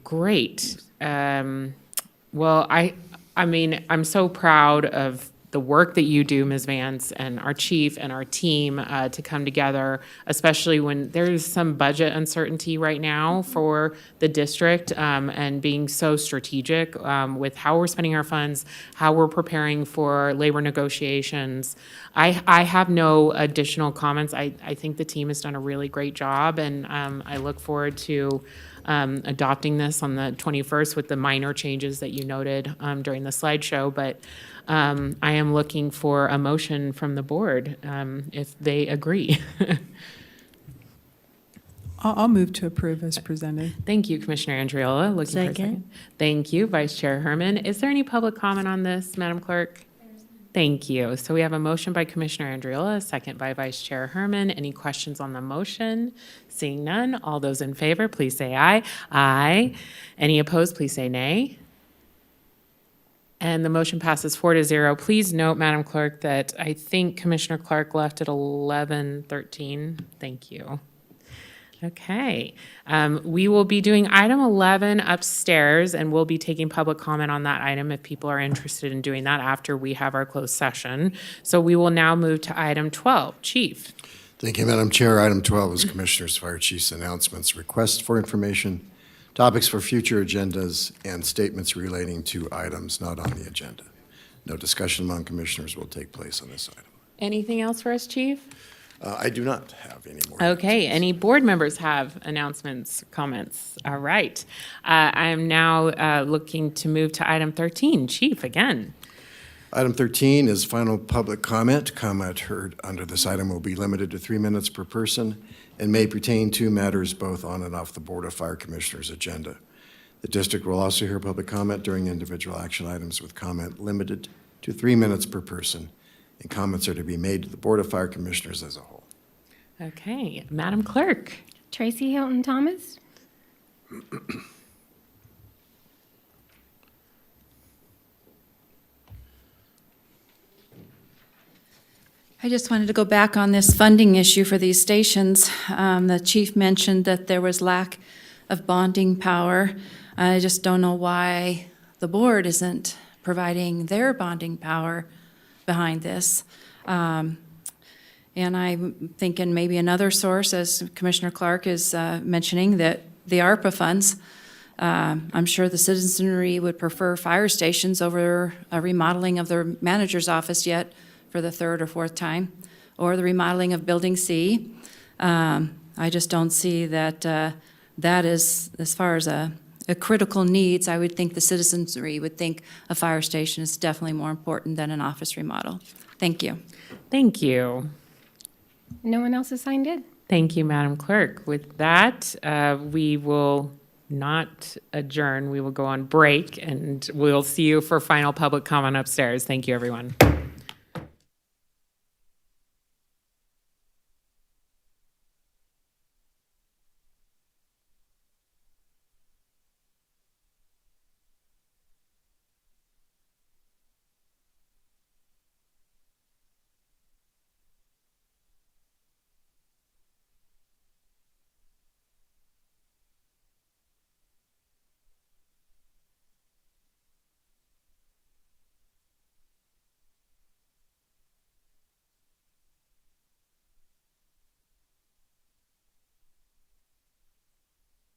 Great. Well, I mean, I'm so proud of the work that you do, Ms. Vance, and our chief and our team to come together, especially when there's some budget uncertainty right now for the district, and being so strategic with how we're spending our funds, how we're preparing for labor negotiations. I have no additional comments. I think the team has done a really great job, and I look forward to adopting this on the 21st with the minor changes that you noted during the slideshow. But I am looking for a motion from the board if they agree. I'll move to approve as presented. Thank you, Commissioner Andriola. Looking for a second. Thank you, Vice Chair Herman. Is there any public comment on this, Madam Clerk? Thank you. So we have a motion by Commissioner Andriola, a second by Vice Chair Herman. Any questions on the motion? Seeing none, all those in favor, please say aye. Aye. Any opposed, please say nay. And the motion passes 4-0. Please note, Madam Clerk, that I think Commissioner Clark left at 11:13. Thank you. Okay. We will be doing item 11 upstairs, and we'll be taking public comment on that item if people are interested in doing that after we have our closed session. So we will now move to item 12. Chief. Thank you, Madam Chair. Item 12 is Commissioners, Fire Chiefs announcements, requests for information, topics for future agendas, and statements relating to items not on the agenda. No discussion among commissioners will take place on this item. Anything else for us, Chief? I do not have any more. Okay, any board members have announcements, comments? All right. I am now looking to move to item 13. Chief, again. Item 13 is final public comment. Comment heard under this item will be limited to 3 minutes per person and may pertain to matters both on and off the Board of Fire Commissioners' agenda. The district will also hear public comment during individual action items with comment limited to 3 minutes per person, and comments are to be made to the Board of Fire Commissioners as a whole. Okay, Madam Clerk. Tracy Hilton Thomas. I just wanted to go back on this funding issue for these stations. The chief mentioned that there was lack of bonding power. I just don't know why the board isn't providing their bonding power behind this. And I'm thinking maybe another source, as Commissioner Clark is mentioning, that the ARPA funds, I'm sure the citizenry would prefer fire stations over a remodeling of their manager's office yet for the third or fourth time, or the remodeling of Building C. I just don't see that that is, as far as a critical needs, I would think the citizenry would think a fire station is definitely more important than an office remodel. Thank you. Thank you. No one else has signed in. Thank you, Madam Clerk. With that, we will not adjourn. We will go on break, and we'll see you for final public comment upstairs. Thank you, everyone.